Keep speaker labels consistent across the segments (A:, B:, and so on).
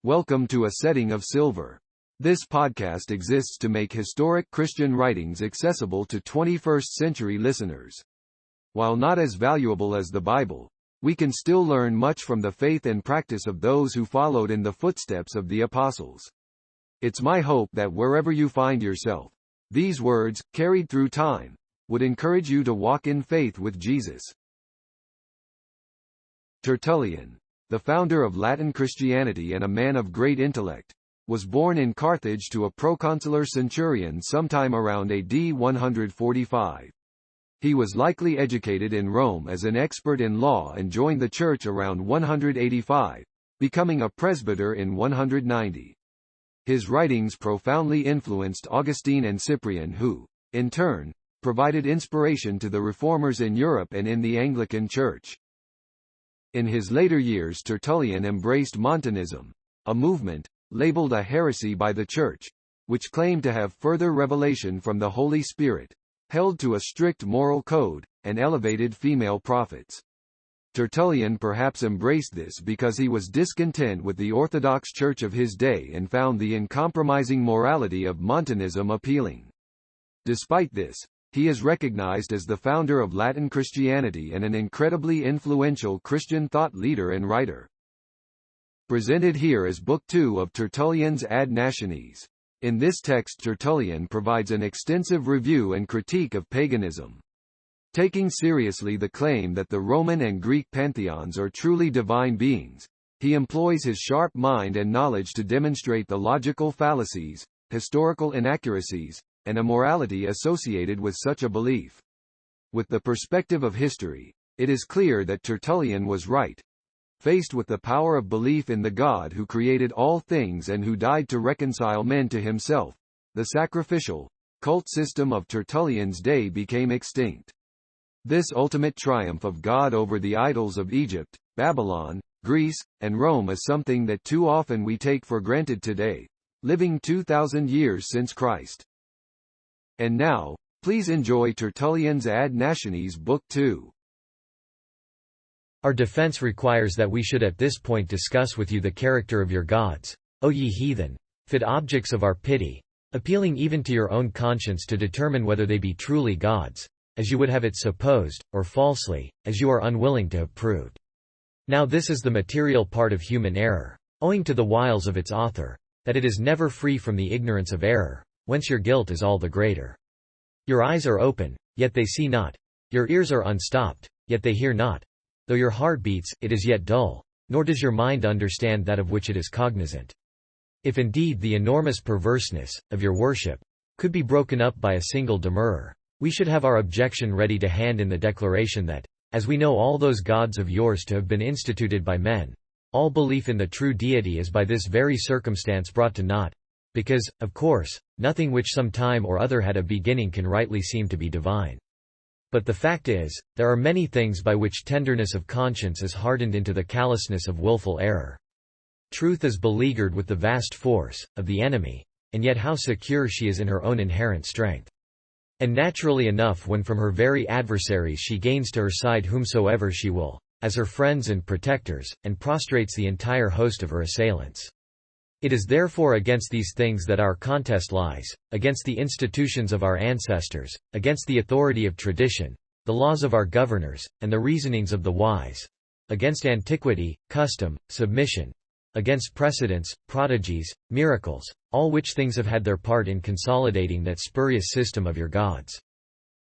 A: Welcome to A Setting of Silver. This podcast exists to make historic Christian writings accessible to 21st century listeners. While not as valuable as the Bible, we can still learn much from the faith and practice of those who followed in the footsteps of the apostles. It's my hope that wherever you find yourself, these words, carried through time, would encourage you to walk in faith with Jesus. Tertullian, the founder of Latin Christianity and a man of great intellect, was born in Carthage to a proconsular centurion sometime around AD 145. He was likely educated in Rome as an expert in law and joined the church around 185, becoming a presbyter in 190. His writings profoundly influenced Augustine and Cyprian who, in turn, provided inspiration to the reformers in Europe and in the Anglican Church. In his later years, Tertullian embraced Montanism, a movement, labeled a heresy by the Church, which claimed to have further revelation from the Holy Spirit, held to a strict moral code, and elevated female prophets. Tertullian perhaps embraced this because he was discontent with the orthodox church of his day and found the uncompromising morality of Montanism appealing. Despite this, he is recognized as the founder of Latin Christianity and an incredibly influential Christian thought leader and writer. Presented here is Book 2 of Tertullian's Ad Nationis. In this text, Tertullian provides an extensive review and critique of paganism. Taking seriously the claim that the Roman and Greek pantheons are truly divine beings, he employs his sharp mind and knowledge to demonstrate the logical fallacies, historical inaccuracies, and immorality associated with such a belief. With the perspective of history, it is clear that Tertullian was right. Faced with the power of belief in the God who created all things and who died to reconcile men to himself, the sacrificial, cult system of Tertullian's day became extinct. This ultimate triumph of God over the idols of Egypt, Babylon, Greece, and Rome is something that too often we take for granted today, living 2,000 years since Christ. And now, please enjoy Tertullian's Ad Nationis Book 2.
B: Our defense requires that we should at this point discuss with you the character of your gods, O ye heathen, fit objects of our pity, appealing even to your own conscience to determine whether they be truly gods, as you would have it supposed, or falsely, as you are unwilling to have proved. Now this is the material part of human error, owing to the wiles of its author, that it is never free from the ignorance of error, whence your guilt is all the greater. Your eyes are open, yet they see not. Your ears are unstopped, yet they hear not. Though your heart beats, it is yet dull, nor does your mind understand that of which it is cognizant. If indeed the enormous perverseness of your worship could be broken up by a single demurrer, we should have our objection ready to hand in the declaration that, as we know all those gods of yours to have been instituted by men, all belief in the true deity is by this very circumstance brought to naught, because, of course, nothing which some time or other had a beginning can rightly seem to be divine. But the fact is, there are many things by which tenderness of conscience is hardened into the callousness of willful error. Truth is beleaguered with the vast force of the enemy, and yet how secure she is in her own inherent strength. And naturally enough, when from her very adversaries she gains to her side whomsoever she will, as her friends and protectors, and prostrates the entire host of her assailants. It is therefore against these things that our contest lies, against the institutions of our ancestors, against the authority of tradition, the laws of our governors, and the reasonings of the wise, against antiquity, custom, submission, against precedents, prodigies, miracles, all which things have had their part in consolidating that spurious system of your gods.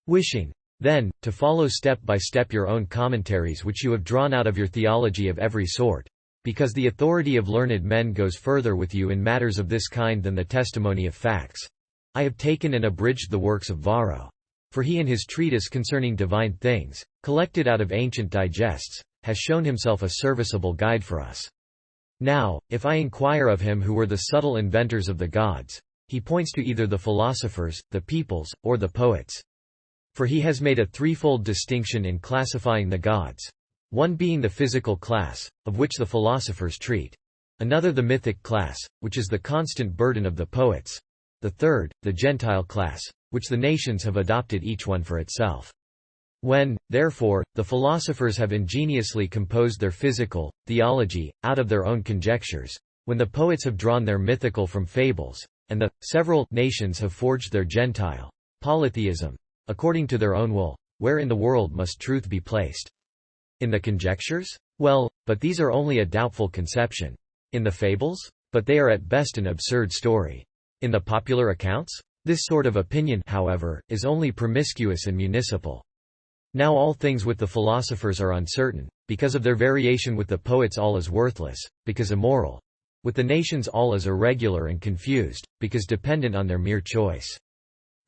B: Wishing, then, to follow step by step your own commentaries which you have drawn out of your theology of every sort, because the authority of learned men goes further with you in matters of this kind than the testimony of facts, I have taken and abridged the works of Varro. For he in his treatise concerning divine things, collected out of ancient digests, has shown himself a serviceable guide for us. Now, if I inquire of him who were the subtle inventors of the gods, he points to either the philosophers, the peoples, or the poets. For he has made a threefold distinction in classifying the gods. One being the physical class, of which the philosophers treat. Another the mythic class, which is the constant burden of the poets. The third, the Gentile class, which the nations have adopted each one for itself. When, therefore, the philosophers have ingeniously composed their physical theology, out of their own conjectures, when the poets have drawn their mythical from fables, and the several nations have forged their Gentile polytheism, according to their own will, where in the world must truth be placed? In the conjectures? Well, but these are only a doubtful conception. In the fables? But they are at best an absurd story. In the popular accounts? This sort of opinion, however, is only promiscuous and municipal. Now all things with the philosophers are uncertain, because of their variation; with the poets all is worthless, because immoral; with the nations all is irregular and confused, because dependent on their mere choice.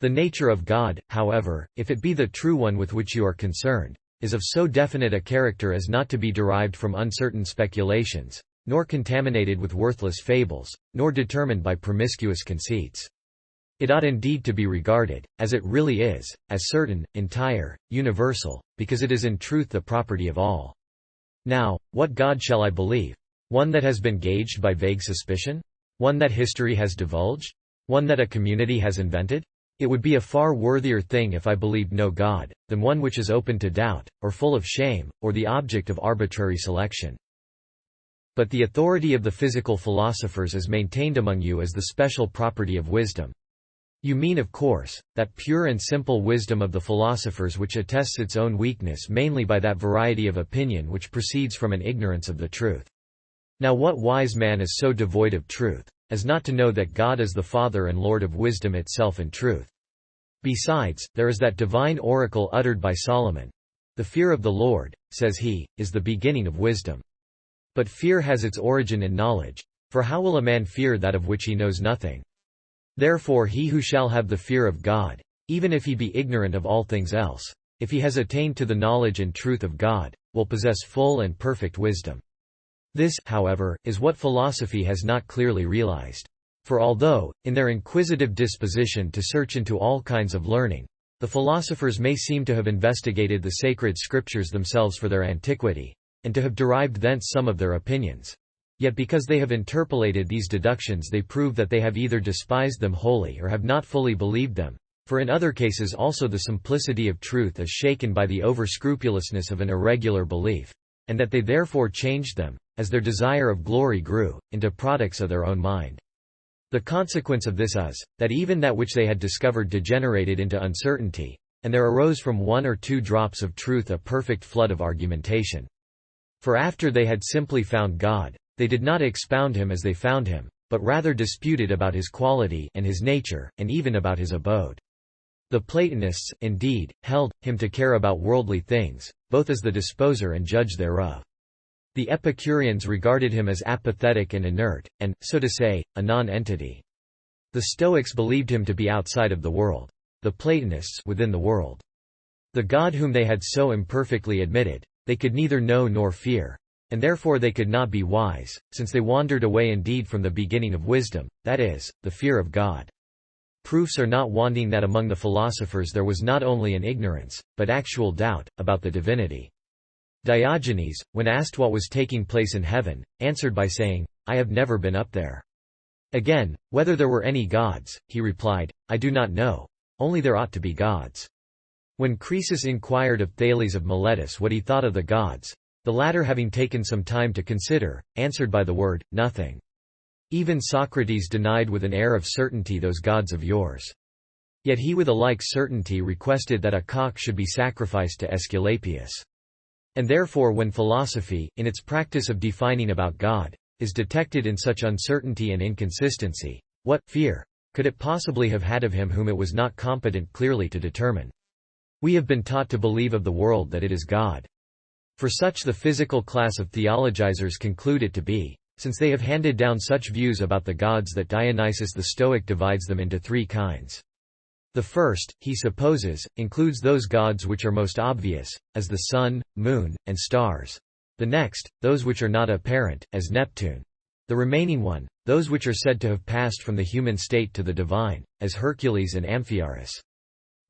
B: The nature of God, however, if it be the true one with which you are concerned, is of so definite a character as not to be derived from uncertain speculations, nor contaminated with worthless fables, nor determined by promiscuous conceits. It ought indeed to be regarded, as it really is, as certain, entire, universal, because it is in truth the property of all. Now, what God shall I believe? One that has been gauged by vague suspicion? One that history has divulged? One that a community has invented? It would be a far worthier thing if I believed no God, than one which is open to doubt, or full of shame, or the object of arbitrary selection. But the authority of the physical philosophers is maintained among you as the special property of wisdom. You mean, of course, that pure and simple wisdom of the philosophers which attests its own weakness mainly by that variety of opinion which proceeds from an ignorance of the truth. Now what wise man is so devoid of truth, as not to know that God is the Father and Lord of wisdom itself and truth? Besides, there is that divine oracle uttered by Solomon. The fear of the Lord, says he, is the beginning of wisdom. But fear has its origin in knowledge. For how will a man fear that of which he knows nothing? Therefore he who shall have the fear of God, even if he be ignorant of all things else, if he has attained to the knowledge and truth of God, will possess full and perfect wisdom. This, however, is what philosophy has not clearly realized. For although, in their inquisitive disposition to search into all kinds of learning, the philosophers may seem to have investigated the sacred scriptures themselves for their antiquity, and to have derived thence some of their opinions, yet because they have interpolated these deductions they prove that they have either despised them wholly or have not fully believed them, for in other cases also the simplicity of truth is shaken by the over-scrupulousness of an irregular belief, and that they therefore changed them, as their desire of glory grew, into products of their own mind. The consequence of this is, that even that which they had discovered degenerated into uncertainty, and there arose from 1 or 2 drops of truth a perfect flood of argumentation. For after they had simply found God, they did not expound him as they found him, but rather disputed about his quality and his nature, and even about his abode. The Platonists, indeed, held him to care about worldly things, both as the disposer and judge thereof. The Epicureans regarded him as apathetic and inert, and, so to say, a non-entity. The Stoics believed him to be outside of the world. The Platonists within the world. The God whom they had so imperfectly admitted, they could neither know nor fear. And therefore they could not be wise, since they wandered away indeed from the beginning of wisdom, that is, the fear of God. Proofs are not wanting that among the philosophers there was not only an ignorance, but actual doubt, about the divinity. Diogenes, when asked what was taking place in heaven, answered by saying, "I have never been up there." Again, whether there were any gods, he replied, "I do not know, only there ought to be gods." When Croesus inquired of Thales of Miletus what he thought of the gods, the latter, having taken some time to consider, answered by the word, "Nothing." Even Socrates denied with an air of certainty those gods of yours. Yet he with a like certainty requested that a cock should be sacrificed to Aesculapius. And therefore when philosophy, in its practice of defining about God, is detected in such uncertainty and inconsistency, what fear could it possibly have had of him whom it was not competent clearly to determine? We have been taught to believe of the world that it is God. For such the physical class of theologizers conclude it to be, since they have handed down such views about the gods that Dionysius the Stoic divides them into 3 kinds. The first, he supposes, includes those gods which are most obvious, as the sun, moon, and stars. The next, those which are not apparent, as Neptune. The remaining one, those which are said to have passed from the human state to the divine, as Hercules and Amphiaraus.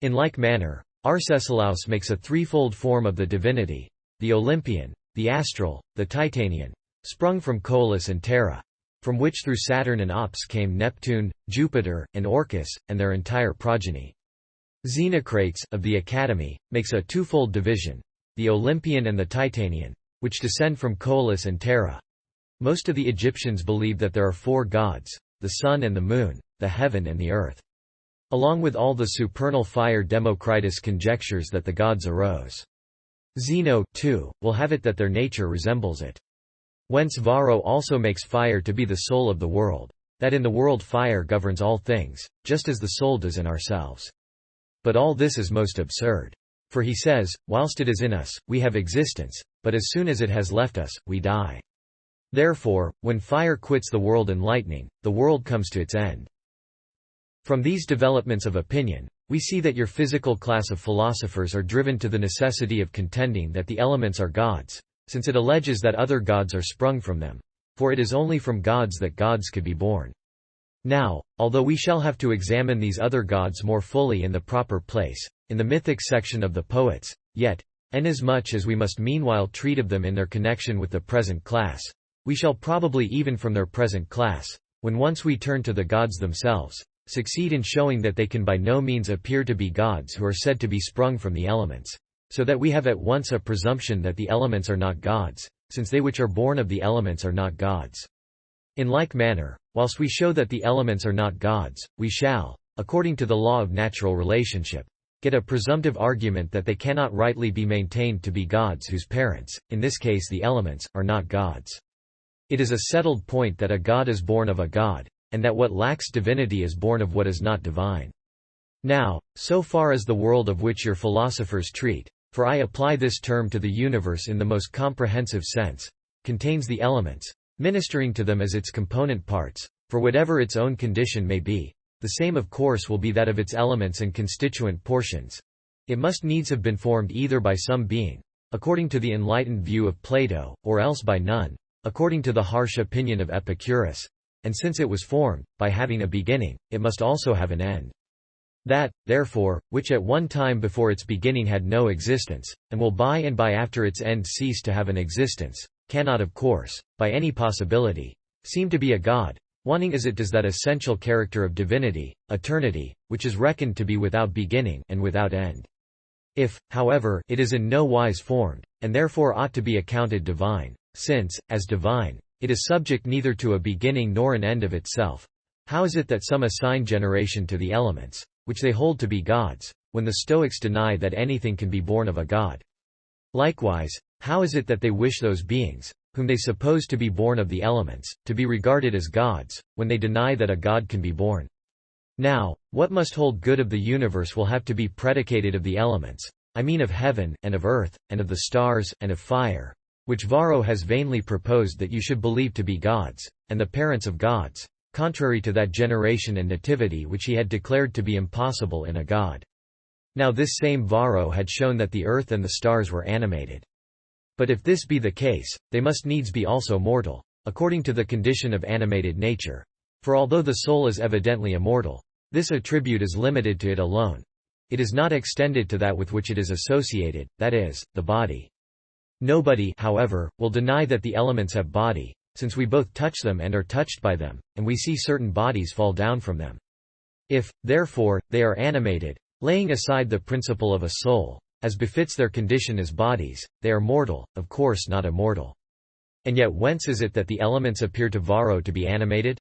B: In like manner, Arcesilaus makes a 3-fold form of the divinity: the Olympian, the astral, the Titanian, sprung from Coelus and Terra, from which through Saturn and Ops came Neptune, Jupiter, and Orcus, and their entire progeny. Xenocrates, of the Academy, makes a 2-fold division: the Olympian and the Titanian, which descend from Coelus and Terra. Most of the Egyptians believe that there are 4 gods: the sun and the moon, the heaven and the earth. Along with all the supernal fire, Democritus conjectures that the gods arose. Zeno, too, will have it that their nature resembles it. Whence Varro also makes fire to be the soul of the world, that in the world fire governs all things, just as the soul does in ourselves. But all this is most absurd. For he says, whilst it is in us, we have existence, but as soon as it has left us, we die. Therefore, when fire quits the world and lightning, the world comes to its end. From these developments of opinion, we see that your physical class of philosophers are driven to the necessity of contending that the elements are gods, since it alleges that other gods are sprung from them, for it is only from gods that gods could be born. Now, although we shall have to examine these other gods more fully in the proper place, in the mythic section of the poets, yet, inasmuch as we must meanwhile treat of them in their connection with the present class, we shall probably even from their present class, when once we turn to the gods themselves, succeed in showing that they can by no means appear to be gods who are said to be sprung from the elements, so that we have at once a presumption that the elements are not gods, since they which are born of the elements are not gods. In like manner, whilst we show that the elements are not gods, we shall, according to the law of natural relationship, get a presumptive argument that they cannot rightly be maintained to be gods whose parents, in this case the elements, are not gods. It is a settled point that a god is born of a god, and that what lacks divinity is born of what is not divine. Now, so far as the world of which your philosophers treat, for I apply this term to the universe in the most comprehensive sense, contains the elements, ministering to them as its component parts, for whatever its own condition may be, the same of course will be that of its elements and constituent portions. It must needs have been formed either by some being, according to the enlightened view of Plato, or else by none, according to the harsh opinion of Epicurus, and since it was formed, by having a beginning, it must also have an end. That, therefore, which at one time before its beginning had no existence, and will by and by after its end cease to have an existence, cannot of course, by any possibility, seem to be a god, wanting as it does that essential character of divinity, eternity, which is reckoned to be without beginning and without end. If, however, it is in no wise formed, and therefore ought to be accounted divine, since, as divine, it is subject neither to a beginning nor an end of itself, how is it that some assign generation to the elements, which they hold to be gods, when the Stoics deny that anything can be born of a god? Likewise, how is it that they wish those beings, whom they suppose to be born of the elements, to be regarded as gods, when they deny that a god can be born? Now, what must hold good of the universe will have to be predicated of the elements, I mean of heaven, and of earth, and of the stars, and of fire, which Varro has vainly proposed that you should believe to be gods, and the parents of gods, contrary to that generation and nativity which he had declared to be impossible in a god. Now this same Varro had shown that the earth and the stars were animated. But if this be the case, they must needs be also mortal, according to the condition of animated nature. For although the soul is evidently immortal, this attribute is limited to it alone. It is not extended to that with which it is associated, that is, the body. Nobody, however, will deny that the elements have body, since we both touch them and are touched by them, and we see certain bodies fall down from them. If, therefore, they are animated, laying aside the principle of a soul, as befits their condition as bodies, they are mortal, of course not immortal. And yet whence is it that the elements appear to Varro to be animated?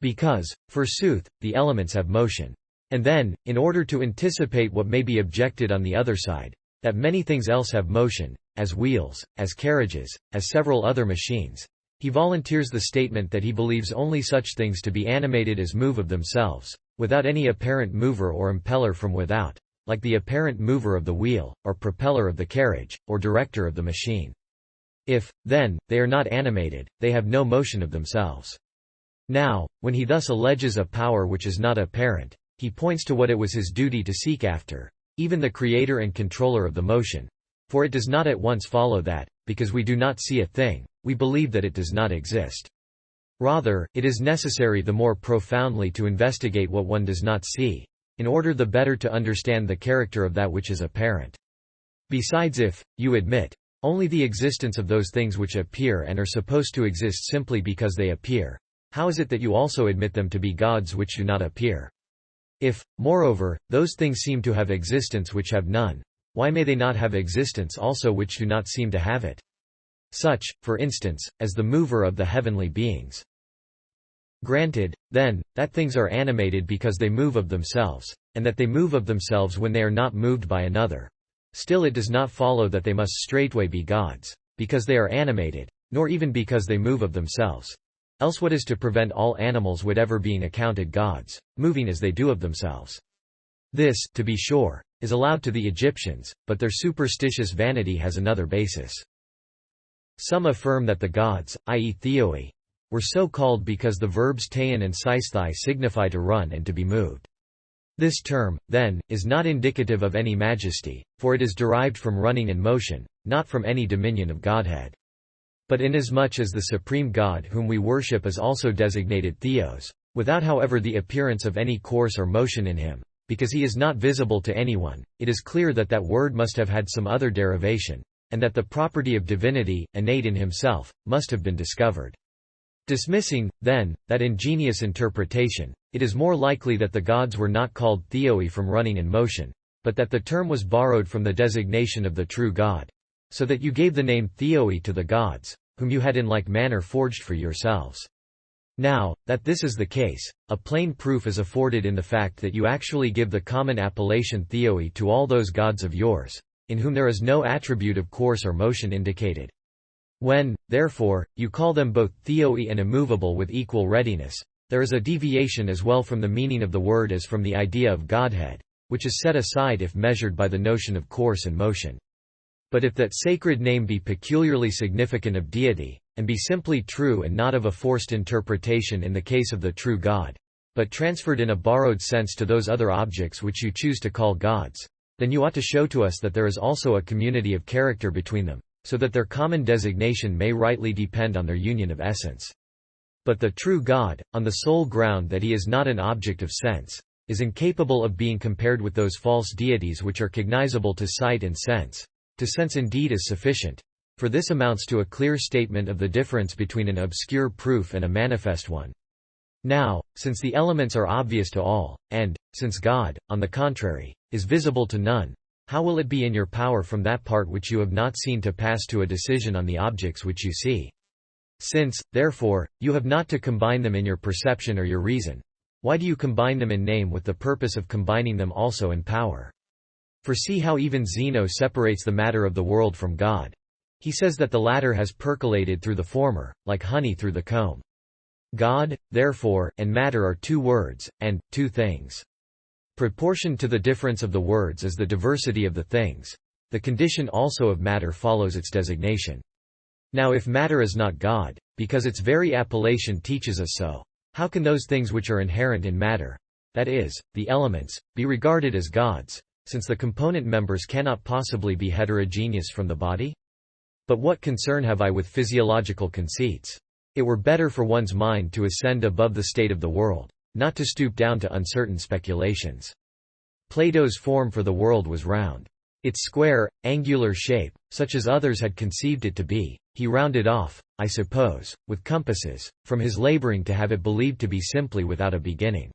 B: Because, forsooth, the elements have motion. And then, in order to anticipate what may be objected on the other side, that many things else have motion, as wheels, as carriages, as several other machines, he volunteers the statement that he believes only such things to be animated as move of themselves, without any apparent mover or impeller from without, like the apparent mover of the wheel, or propeller of the carriage, or director of the machine. If, then, they are not animated, they have no motion of themselves. Now, when he thus alleges a power which is not apparent, he points to what it was his duty to seek after, even the creator and controller of the motion. For it does not at once follow that, because we do not see a thing, we believe that it does not exist. Rather, it is necessary the more profoundly to investigate what one does not see, in order the better to understand the character of that which is apparent. Besides, if, you admit, only the existence of those things which appear and are supposed to exist simply because they appear, how is it that you also admit them to be gods which do not appear? If, moreover, those things seem to have existence which have none, why may they not have existence also which do not seem to have it? such, for instance, as the mover of the heavenly beings. Granted, then, that things are animated because they move of themselves, and that they move of themselves when they are not moved by another. Still it does not follow that they must straightway be gods, because they are animated, nor even because they move of themselves. Else what is to prevent all animals whatever being accounted gods, moving as they do of themselves? This, to be sure, is allowed to the Egyptians, but their superstitious vanity has another basis. Some affirm that the gods, i.e. theoi, were so called because the verbs tein and seisthai signify to run and to be moved. This term, then, is not indicative of any majesty, for it is derived from running and motion, not from any dominion of Godhead. But inasmuch as the supreme God whom we worship is also designated Theos, without however the appearance of any course or motion in him, because he is not visible to anyone, it is clear that that word must have had some other derivation, and that the property of divinity, innate in himself, must have been discovered. Dismissing, then, that ingenious interpretation, it is more likely that the gods were not called theoi from running and motion, but that the term was borrowed from the designation of the true God, so that you gave the name theoi to the gods, whom you had in like manner forged for yourselves. Now, that this is the case, a plain proof is afforded in the fact that you actually give the common appellation theoi to all those gods of yours, in whom there is no attribute of course or motion indicated. When, therefore, you call them both theoi and immovable with equal readiness, there is a deviation as well from the meaning of the word as from the idea of Godhead, which is set aside if measured by the notion of course and motion. But if that sacred name be peculiarly significant of deity, and be simply true and not of a forced interpretation in the case of the true God, but transferred in a borrowed sense to those other objects which you choose to call gods, then you ought to show to us that there is also a community of character between them, so that their common designation may rightly depend on their union of essence. But the true God, on the sole ground that he is not an object of sense, is incapable of being compared with those false deities which are cognizable to sight and sense. To sense indeed is sufficient, for this amounts to a clear statement of the difference between an obscure proof and a manifest one. Now, since the elements are obvious to all, and, since God, on the contrary, is visible to none, how will it be in your power from that part which you have not seen to pass to a decision on the objects which you see? Since, therefore, you have not to combine them in your perception or your reason, why do you combine them in name with the purpose of combining them also in power? For see how even Zeno separates the matter of the world from God. He says that the latter has percolated through the former, like honey through the comb. God, therefore, and matter are two words, and two things. Proportioned to the difference of the words is the diversity of the things. The condition also of matter follows its designation. Now if matter is not God, because its very appellation teaches us so, how can those things which are inherent in matter, that is, the elements, be regarded as gods, since the component members cannot possibly be heterogeneous from the body? But what concern have I with physiological conceits? It were better for one's mind to ascend above the state of the world, not to stoop down to uncertain speculations. Plato's form for the world was round. Its square, angular shape, such as others had conceived it to be, he rounded off, I suppose, with compasses, from his laboring to have it believed to be simply without a beginning.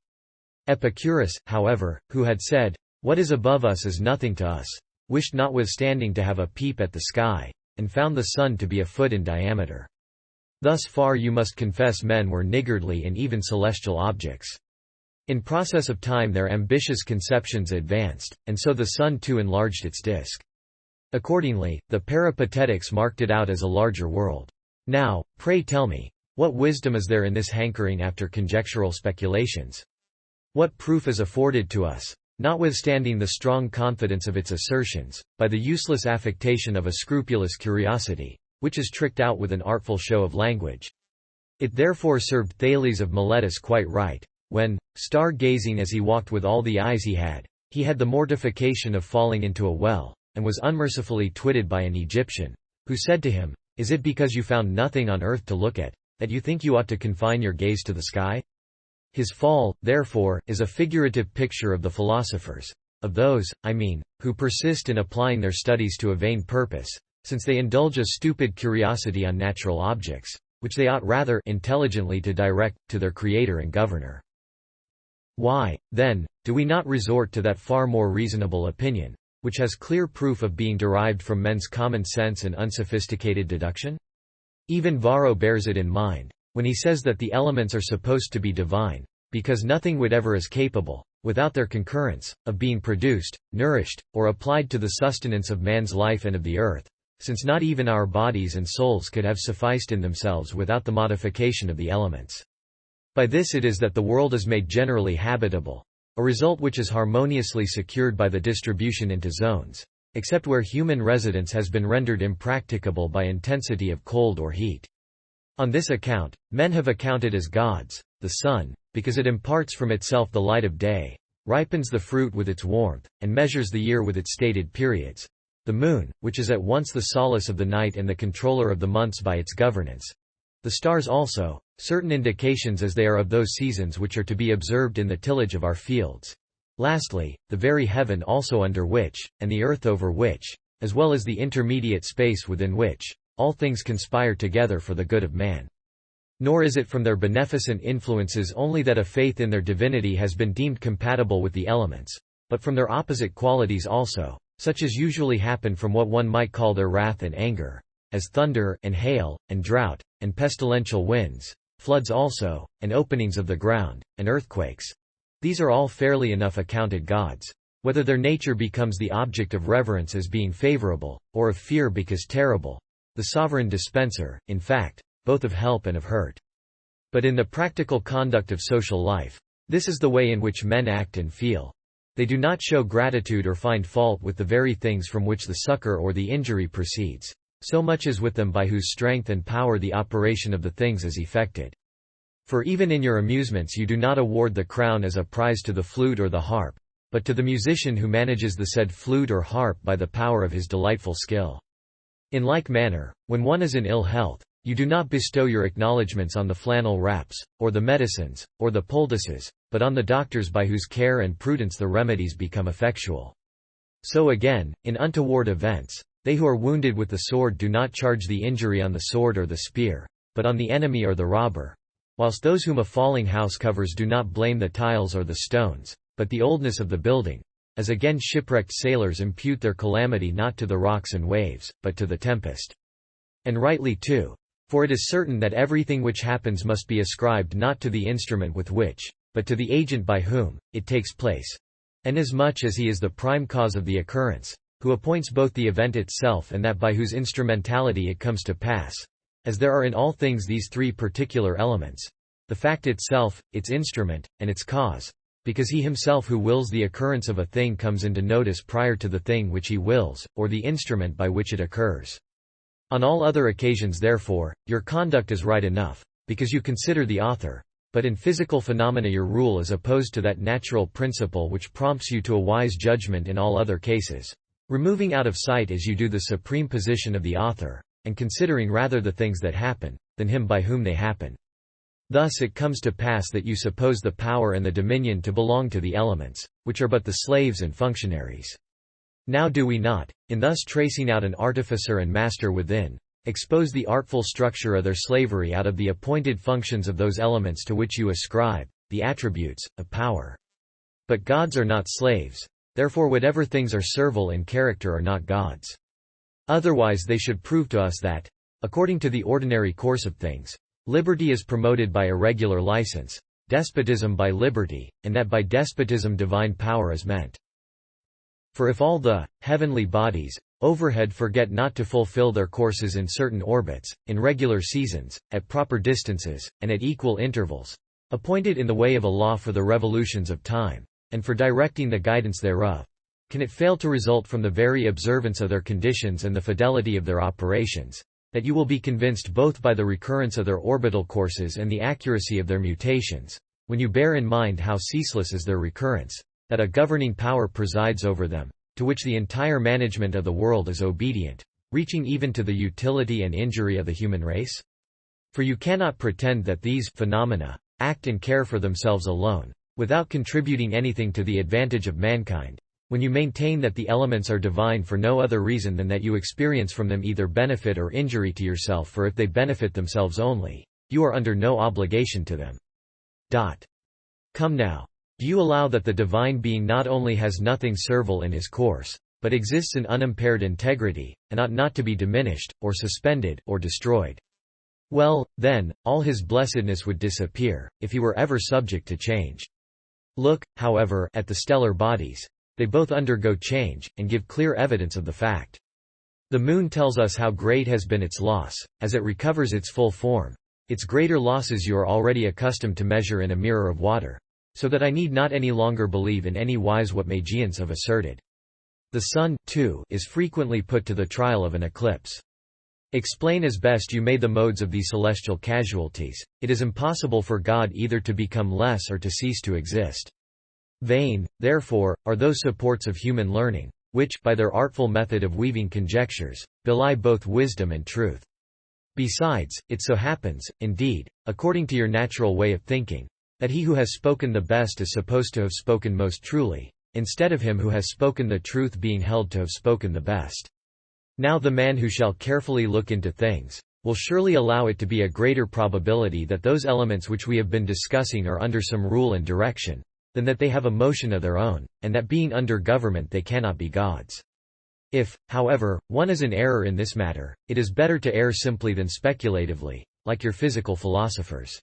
B: Epicurus, however, who had said, "What is above us is nothing to us," wished notwithstanding to have a peep at the sky, and found the sun to be a foot in diameter. Thus far you must confess men were niggardly and even celestial objects. In process of time their ambitious conceptions advanced, and so the sun too enlarged its disk. Accordingly, the Peripatetics marked it out as a larger world. Now, pray tell me, what wisdom is there in this hankering after conjectural speculations? What proof is afforded to us, notwithstanding the strong confidence of its assertions, by the useless affectation of a scrupulous curiosity, which is tricked out with an artful show of language? It therefore served Thales of Miletus quite right, when, star-gazing as he walked with all the eyes he had the mortification of falling into a well, and was unmercifully twitted by an Egyptian, who said to him, "Is it because you found nothing on earth to look at, that you think you ought to confine your gaze to the sky?" His fall, therefore, is a figurative picture of the philosophers, of those, I mean, who persist in applying their studies to a vain purpose, since they indulge a stupid curiosity on natural objects, which they ought rather intelligently to direct to their Creator and Governor. Why, then, do we not resort to that far more reasonable opinion, which has clear proof of being derived from men's common sense and unsophisticated deduction? Even Varro bears it in mind, when he says that the elements are supposed to be divine, because nothing whatever is capable, without their concurrence, of being produced, nourished, or applied to the sustenance of man's life and of the earth, since not even our bodies and souls could have sufficed in themselves without the modification of the elements. By this it is that the world is made generally habitable, a result which is harmoniously secured by the distribution into zones, except where human residence has been rendered impracticable by intensity of cold or heat. On this account, men have accounted as gods, the sun, because it imparts from itself the light of day, ripens the fruit with its warmth, and measures the year with its stated periods. The moon, which is at once the solace of the night and the controller of the months by its governance. The stars also, certain indications as they are of those seasons which are to be observed in the tillage of our fields. Lastly, the very heaven also under which, and the earth over which, as well as the intermediate space within which, all things conspire together for the good of man. Nor is it from their beneficent influences only that a faith in their divinity has been deemed compatible with the elements, but from their opposite qualities also, such as usually happen from what one might call their wrath and anger, as thunder, and hail, and drought, and pestilential winds, floods also, and openings of the ground, and earthquakes. These are all fairly enough accounted gods, whether their nature becomes the object of reverence as being favorable, or of fear because terrible, the sovereign dispenser, in fact, both of help and of hurt. But in the practical conduct of social life, this is the way in which men act and feel. They do not show gratitude or find fault with the very things from which the succor or the injury proceeds, so much as with them by whose strength and power the operation of the things is effected. For even in your amusements you do not award the crown as a prize to the flute or the harp, but to the musician who manages the said flute or harp by the power of his delightful skill. In like manner, when one is in ill health, you do not bestow your acknowledgments on the flannel wraps, or the medicines, or the poultices, but on the doctors by whose care and prudence the remedies become effectual. So again, in untoward events, they who are wounded with the sword do not charge the injury on the sword or the spear, but on the enemy or the robber, whilst those whom a falling house covers do not blame the tiles or the stones, but the oldness of the building, as again shipwrecked sailors impute their calamity not to the rocks and waves, but to the tempest. And rightly too. For it is certain that everything which happens must be ascribed not to the instrument with which, but to the agent by whom, it takes place. Inasmuch as he is the prime cause of the occurrence, who appoints both the event itself and that by whose instrumentality it comes to pass. As there are in all things these three particular elements, the fact itself, its instrument, and its cause, because he himself who wills the occurrence of a thing comes into notice prior to the thing which he wills, or the instrument by which it occurs. On all other occasions therefore, your conduct is right enough, because you consider the author, but in physical phenomena your rule is opposed to that natural principle which prompts you to a wise judgment in all other cases, removing out of sight as you do the supreme position of the author, and considering rather the things that happen, than him by whom they happen. Thus it comes to pass that you suppose the power and the dominion to belong to the elements, which are but the slaves and functionaries. Now do we not, in thus tracing out an artificer and master within, expose the artful structure of their slavery out of the appointed functions of those elements to which you ascribe, the attributes, of power? But gods are not slaves, therefore whatever things are servile in character are not gods. Otherwise they should prove to us that, according to the ordinary course of things, liberty is promoted by irregular license, despotism by liberty, and that by despotism divine power is meant. For if all the heavenly bodies overhead forget not to fulfill their courses in certain orbits, in regular seasons, at proper distances, and at equal intervals, appointed in the way of a law for the revolutions of time, and for directing the guidance thereof, can it fail to result from the very observance of their conditions and the fidelity of their operations, that you will be convinced both by the recurrence of their orbital courses and the accuracy of their mutations, when you bear in mind how ceaseless is their recurrence, that a governing power presides over them, to which the entire management of the world is obedient, reaching even to the utility and injury of the human race? For you cannot pretend that these phenomena act and care for themselves alone, without contributing anything to the advantage of mankind, when you maintain that the elements are divine for no other reason than that you experience from them either benefit or injury to yourself, for if they benefit themselves only, you are under no obligation to them. Come now. Do you allow that the divine being not only has nothing servile in his course, but exists in unimpaired integrity, and ought not to be diminished, or suspended, or destroyed? Well, then, all his blessedness would disappear, if he were ever subject to change. Look, however, at the stellar bodies. They both undergo change, and give clear evidence of the fact. The moon tells us how great has been its loss, as it recovers its full form. Its greater losses you are already accustomed to measure in a mirror of water, so that I need not any longer believe in any wise what Magians have asserted. The sun, too, is frequently put to the trial of an eclipse. Explain as best you may the modes of these celestial casualties, it is impossible for God either to become less or to cease to exist. Vain, therefore, are those supports of human learning, which, by their artful method of weaving conjectures, belie both wisdom and truth. Besides, it so happens, indeed, according to your natural way of thinking, that he who has spoken the best is supposed to have spoken most truly, instead of him who has spoken the truth being held to have spoken the best. Now the man who shall carefully look into things, will surely allow it to be a greater probability that those elements which we have been discussing are under some rule and direction, than that they have a motion of their own, and that being under government they cannot be gods. If, however, one is in error in this matter, it is better to err simply than speculatively, like your physical philosophers.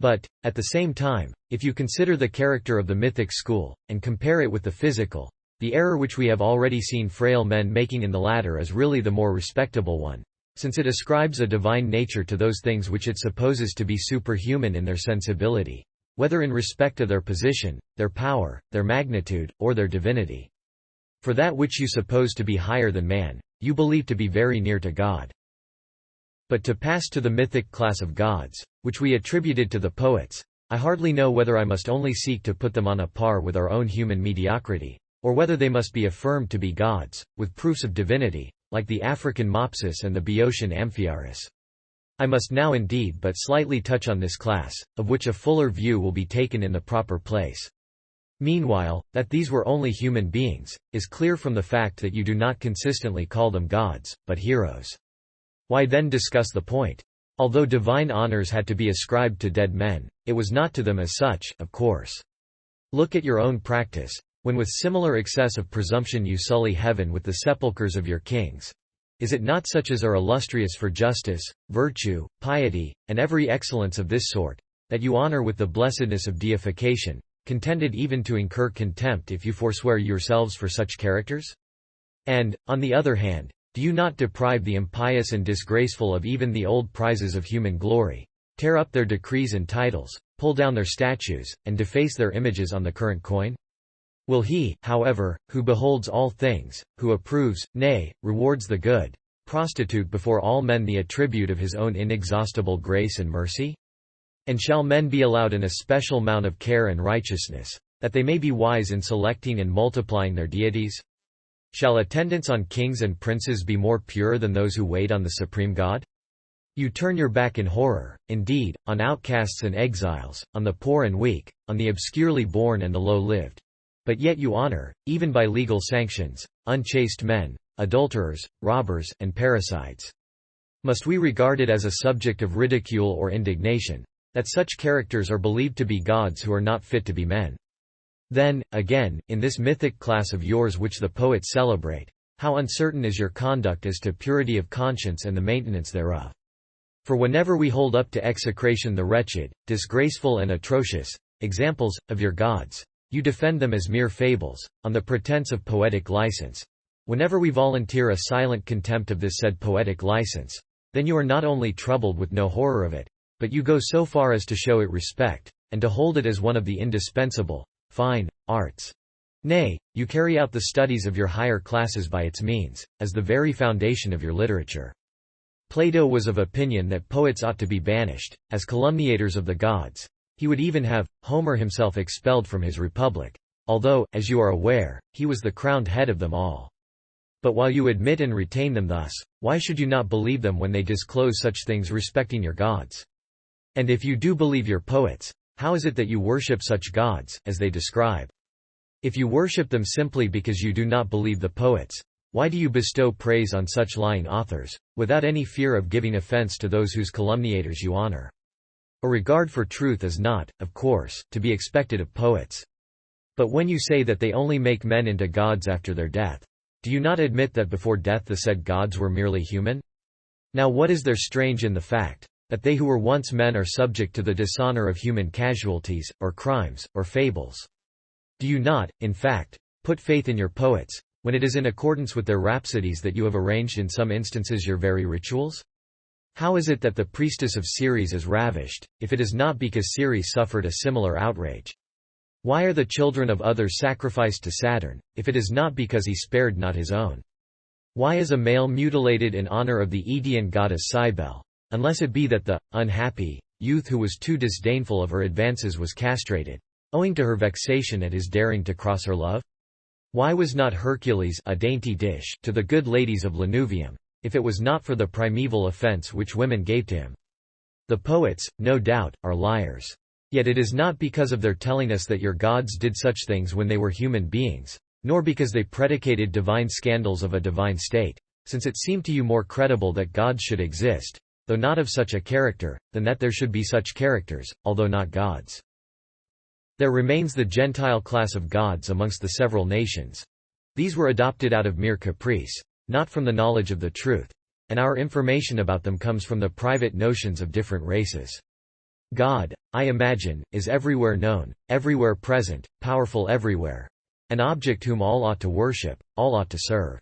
B: But, at the same time, if you consider the character of the mythic school, and compare it with the physical, the error which we have already seen frail men making in the latter is really the more respectable one, since it ascribes a divine nature to those things which it supposes to be superhuman in their sensibility, whether in respect of their position, their power, their magnitude, or their divinity. For that which you suppose to be higher than man, you believe to be very near to God. But to pass to the mythic class of gods, which we attributed to the poets, I hardly know whether I must only seek to put them on a par with our own human mediocrity, or whether they must be affirmed to be gods, with proofs of divinity, like the African Mopsus and the Boeotian Amphiaraus. I must now indeed but slightly touch on this class, of which a fuller view will be taken in the proper place. Meanwhile, that these were only human beings, is clear from the fact that you do not consistently call them gods, but heroes. Why then discuss the point? Although divine honors had to be ascribed to dead men, it was not to them as such, of course. Look at your own practice, when with similar excess of presumption you sully heaven with the sepulchres of your kings. Is it not such as are illustrious for justice, virtue, piety, and every excellence of this sort, that you honor with the blessedness of deification, contended even to incur contempt if you forswear yourselves for such characters? And, on the other hand, do you not deprive the impious and disgraceful of even the old prizes of human glory, tear up their decrees and titles, pull down their statues, and deface their images on the current coin? Will he, however, who beholds all things, who approves, nay, rewards the good, prostitute before all men the attribute of his own inexhaustible grace and mercy? And shall men be allowed an especial amount of care and righteousness, that they may be wise in selecting and multiplying their deities? Shall attendants on kings and princes be more pure than those who wait on the supreme God? You turn your back in horror, indeed, on outcasts and exiles, on the poor and weak, on the obscurely born and the low-lived. But yet you honor, even by legal sanctions, unchaste men, adulterers, robbers, and parricides. Must we regard it as a subject of ridicule or indignation, that such characters are believed to be gods who are not fit to be men? Then, again, in this mythic class of yours which the poets celebrate, how uncertain is your conduct as to purity of conscience and the maintenance thereof. For whenever we hold up to execration the wretched, disgraceful and atrocious examples of your gods, you defend them as mere fables, on the pretense of poetic license. Whenever we volunteer a silent contempt of this said poetic license, then you are not only troubled with no horror of it, but you go so far as to show it respect, and to hold it as one of the indispensable, fine, arts. Nay, you carry out the studies of your higher classes by its means, as the very foundation of your literature. Plato was of opinion that poets ought to be banished, as calumniators of the gods. He would even have Homer himself expelled from his Republic, although, as you are aware, he was the crowned head of them all. But while you admit and retain them thus, why should you not believe them when they disclose such things respecting your gods? And if you do believe your poets, how is it that you worship such gods, as they describe? If you worship them simply because you do not believe the poets, why do you bestow praise on such lying authors, without any fear of giving offense to those whose calumniators you honor? A regard for truth is not, of course, to be expected of poets. But when you say that they only make men into gods after their death, do you not admit that before death the said gods were merely human? Now what is there strange in the fact, that they who were once men are subject to the dishonor of human casualties, or crimes, or fables. Do you not, in fact, put faith in your poets, when it is in accordance with their rhapsodies that you have arranged in some instances your very rituals? How is it that the priestess of Ceres is ravished, if it is not because Ceres suffered a similar outrage? Why are the children of others sacrificed to Saturn, if it is not because he spared not his own? Why is a male mutilated in honor of the Aegean goddess Cybele, unless it be that the unhappy youth who was too disdainful of her advances was castrated, owing to her vexation at his daring to cross her love? Why was not Hercules a dainty dish to the good ladies of Lanuvium, if it was not for the primeval offense which women gave to him? The poets, no doubt, are liars. Yet it is not because of their telling us that your gods did such things when they were human beings, nor because they predicated divine scandals of a divine state, since it seemed to you more credible that gods should exist, though not of such a character, than that there should be such characters, although not gods. There remains the Gentile class of gods amongst the several nations. These were adopted out of mere caprice, not from the knowledge of the truth, and our information about them comes from the private notions of different races. God, I imagine, is everywhere known, everywhere present, powerful everywhere, an object whom all ought to worship, all ought to serve.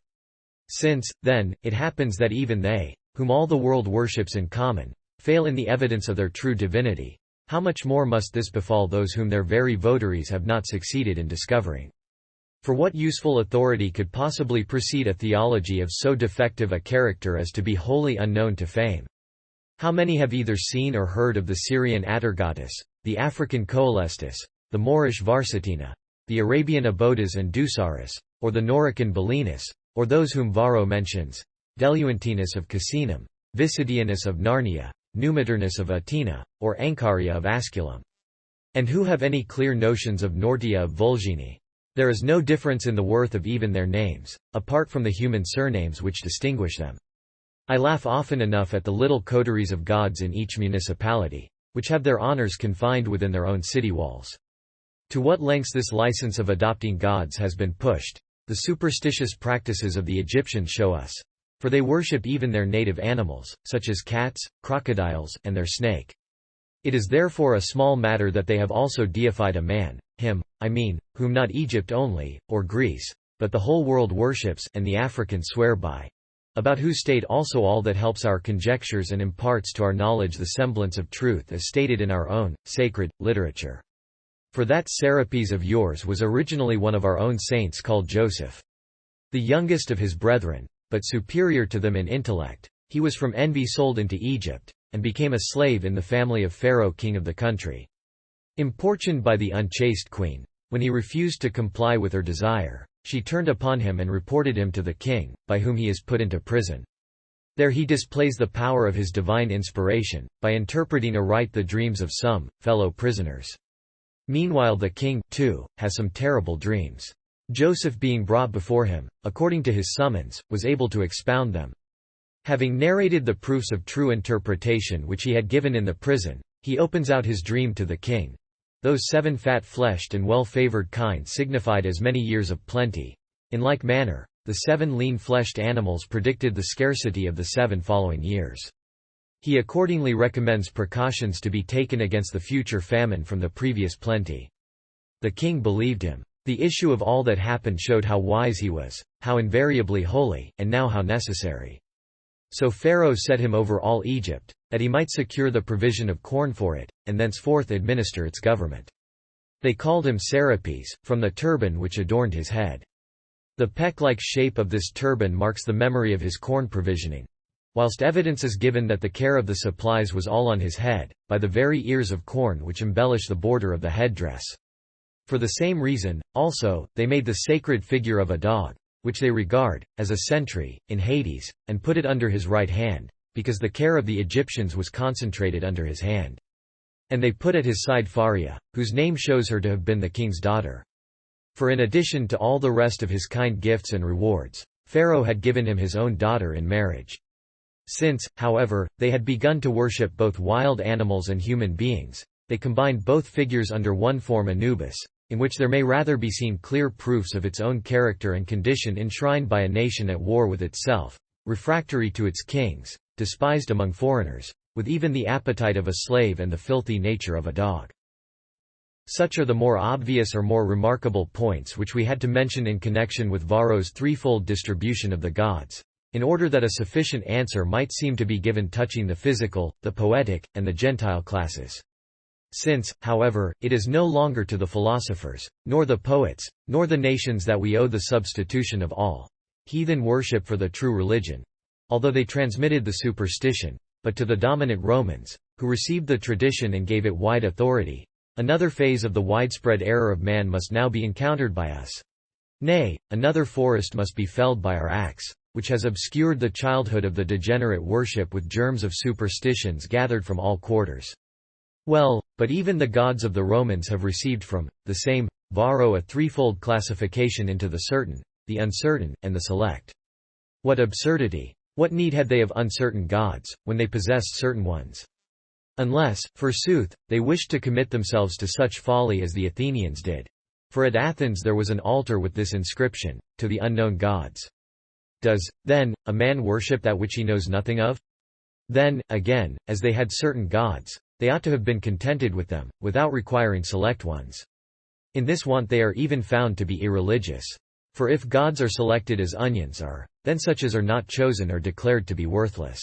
B: Since, then, it happens that even they, whom all the world worships in common, fail in the evidence of their true divinity, how much more must this befall those whom their very votaries have not succeeded in discovering? For what useful authority could possibly precede a theology of so defective a character as to be wholly unknown to fame? How many have either seen or heard of the Syrian Atargatis, the African Coelestis, the Moorish Varsitina, the Arabian Abodas and Dusaris, or the Norican Belinus, or those whom Varro mentions, Deluantinus of Casinum, Visidianus of Narnia, Numiternus of Atina, or Ancaria of Asculum? And who have any clear notions of Nortia of Volgini? There is no difference in the worth of even their names, apart from the human surnames which distinguish them. I laugh often enough at the little coteries of gods in each municipality, which have their honors confined within their own city walls. To what lengths this license of adopting gods has been pushed, the superstitious practices of the Egyptians show us. For they worship even their native animals, such as cats, crocodiles, and their snake. It is therefore a small matter that they have also deified a man, him, I mean, whom not Egypt only, or Greece, but the whole world worships, and the Africans swear by, about whose state also all that helps our conjectures and imparts to our knowledge the semblance of truth as stated in our own, sacred, literature. For that Serapis of yours was originally one of our own saints called Joseph. The youngest of his brethren, but superior to them in intellect, he was from envy sold into Egypt, and became a slave in the family of Pharaoh king of the country. Importuned by the unchaste queen, when he refused to comply with her desire, she turned upon him and reported him to the king, by whom he is put into prison. There he displays the power of his divine inspiration, by interpreting aright the dreams of some fellow prisoners. Meanwhile the king, too, has some terrible dreams. Joseph being brought before him, according to his summons, was able to expound them. Having narrated the proofs of true interpretation which he had given in the prison, he opens out his dream to the king. Those 7 fat-fleshed and well-favored kine signified as many years of plenty. In like manner, the 7 lean-fleshed animals predicted the scarcity of the 7 following years. He accordingly recommends precautions to be taken against the future famine from the previous plenty. The king believed him. The issue of all that happened showed how wise he was, how invariably holy, and now how necessary. So Pharaoh set him over all Egypt, that he might secure the provision of corn for it, and thenceforth administer its government. They called him Serapis, from the turban which adorned his head. The peck-like shape of this turban marks the memory of his corn provisioning, whilst evidence is given that the care of the supplies was all on his head, by the very ears of corn which embellish the border of the headdress. For the same reason, also, they made the sacred figure of a dog, which they regard as a sentry, in Hades, and put it under his right hand, because the care of the Egyptians was concentrated under his hand. And they put at his side Faria, whose name shows her to have been the king's daughter. For in addition to all the rest of his kind gifts and rewards, Pharaoh had given him his own daughter in marriage. Since, however, they had begun to worship both wild animals and human beings, they combined both figures under one form Anubis, in which there may rather be seen clear proofs of its own character and condition enshrined by a nation at war with itself, refractory to its kings, despised among foreigners, with even the appetite of a slave and the filthy nature of a dog. Such are the more obvious or more remarkable points which we had to mention in connection with Varro's threefold distribution of the gods, in order that a sufficient answer might seem to be given touching the physical, the poetic, and the Gentile classes. Since, however, it is no longer to the philosophers, nor the poets, nor the nations that we owe the substitution of all heathen worship for the true religion, although they transmitted the superstition, but to the dominant Romans, who received the tradition and gave it wide authority, another phase of the widespread error of man must now be encountered by us. Nay, another forest must be felled by our axe, which has obscured the childhood of the degenerate worship with germs of superstitions gathered from all quarters. Well, but even the gods of the Romans have received from the same Varro a threefold classification into the certain, the uncertain, and the select. What absurdity! What need had they of uncertain gods, when they possessed certain ones? Unless, forsooth, they wished to commit themselves to such folly as the Athenians did. For at Athens there was an altar with this inscription, "To the unknown gods." Does, then, a man worship that which he knows nothing of? Then, again, as they had certain gods, they ought to have been contented with them, without requiring select ones. In this want they are even found to be irreligious. For if gods are selected as onions are, then such as are not chosen are declared to be worthless.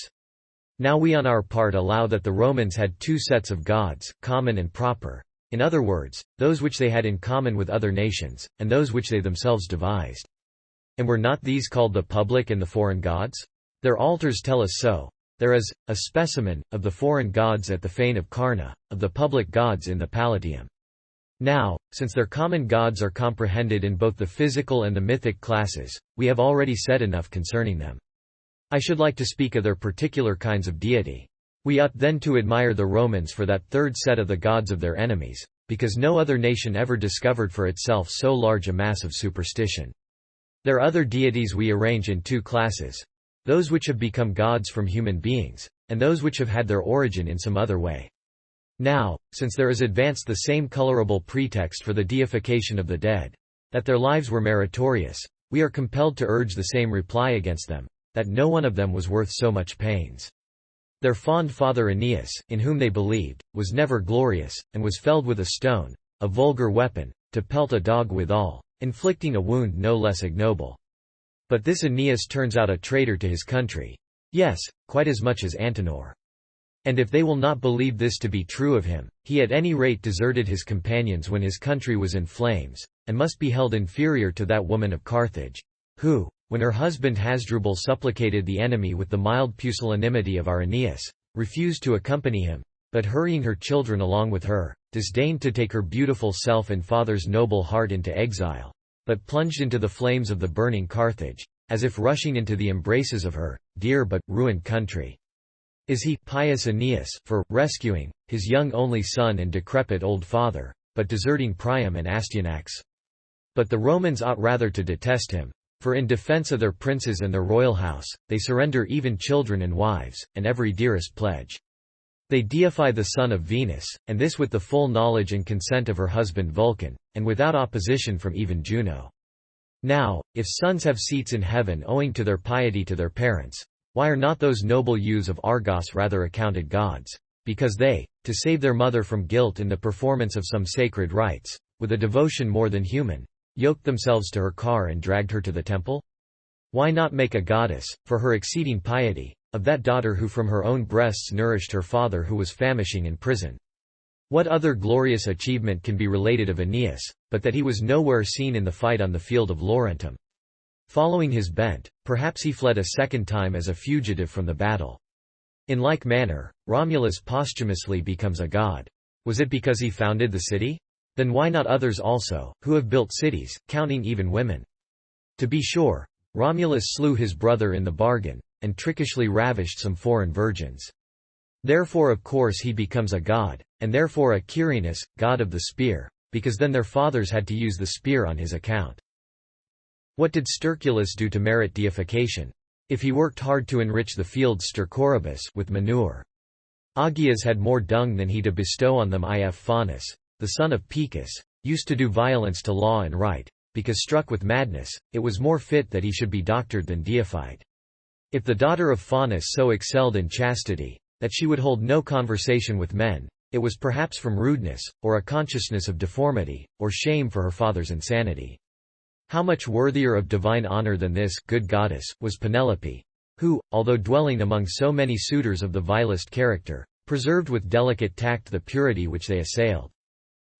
B: Now we on our part allow that the Romans had two sets of gods, common and proper, in other words, those which they had in common with other nations, and those which they themselves devised. And were not these called the public and the foreign gods? Their altars tell us so. There is a specimen of the foreign gods at the fane of Carna, of the public gods in the Palatium. Now, since their common gods are comprehended in both the physical and the mythic classes, we have already said enough concerning them. I should like to speak of their particular kinds of deity. We ought then to admire the Romans for that third set of the gods of their enemies, because no other nation ever discovered for itself so large a mass of superstition. Their other deities we arrange in two classes: those which have become gods from human beings, and those which have had their origin in some other way. Now, since there is advanced the same colorable pretext for the deification of the dead, that their lives were meritorious, we are compelled to urge the same reply against them, that no one of them was worth so much pains. Their fond father Aeneas, in whom they believed, was never glorious, and was felled with a stone, a vulgar weapon, to pelt a dog withal, inflicting a wound no less ignoble. But this Aeneas turns out a traitor to his country. Yes, quite as much as Antenor. And if they will not believe this to be true of him, he at any rate deserted his companions when his country was in flames, and must be held inferior to that woman of Carthage, who, when her husband Hasdrubal supplicated the enemy with the mild pusillanimity of our Aeneas, refused to accompany him, but hurrying her children along with her, disdained to take her beautiful self and father's noble heart into exile, but plunged into the flames of the burning Carthage, as if rushing into the embraces of her dear but ruined country. Is he, pious Aeneas, for rescuing his young only son and decrepit old father, but deserting Priam and Astyanax? But the Romans ought rather to detest him, for in defense of their princes and their royal house, they surrender even children and wives, and every dearest pledge. They deify the son of Venus, and this with the full knowledge and consent of her husband Vulcan, and without opposition from even Juno. Now, if sons have seats in heaven owing to their piety to their parents, why are not those noble youths of Argos rather accounted gods? Because they, to save their mother from guilt in the performance of some sacred rites, with a devotion more than human, yoked themselves to her car and dragged her to the temple? Why not make a goddess, for her exceeding piety, of that daughter who from her own breasts nourished her father who was famishing in prison? What other glorious achievement can be related of Aeneas, but that he was nowhere seen in the fight on the field of Laurentum? Following his bent, perhaps he fled a second time as a fugitive from the battle. In like manner, Romulus posthumously becomes a god. Was it because he founded the city? Then why not others also, who have built cities, counting even women? To be sure, Romulus slew his brother in the bargain, and trickishly ravished some foreign virgins. Therefore of course he becomes a god, and therefore a Quirinus, god of the spear, because then their fathers had to use the spear on his account. What did Sterculus do to merit deification? If he worked hard to enrich the fields Stercoribus with manure. Augeas had more dung than he to bestow on them. If Faunus, the son of Picus, used to do violence to law and right, because struck with madness, it was more fit that he should be doctored than deified. If the daughter of Faunus so excelled in chastity, that she would hold no conversation with men. It was perhaps from rudeness, or a consciousness of deformity, or shame for her father's insanity. How much worthier of divine honor than this good goddess was Penelope, who, although dwelling among so many suitors of the vilest character, preserved with delicate tact the purity which they assailed.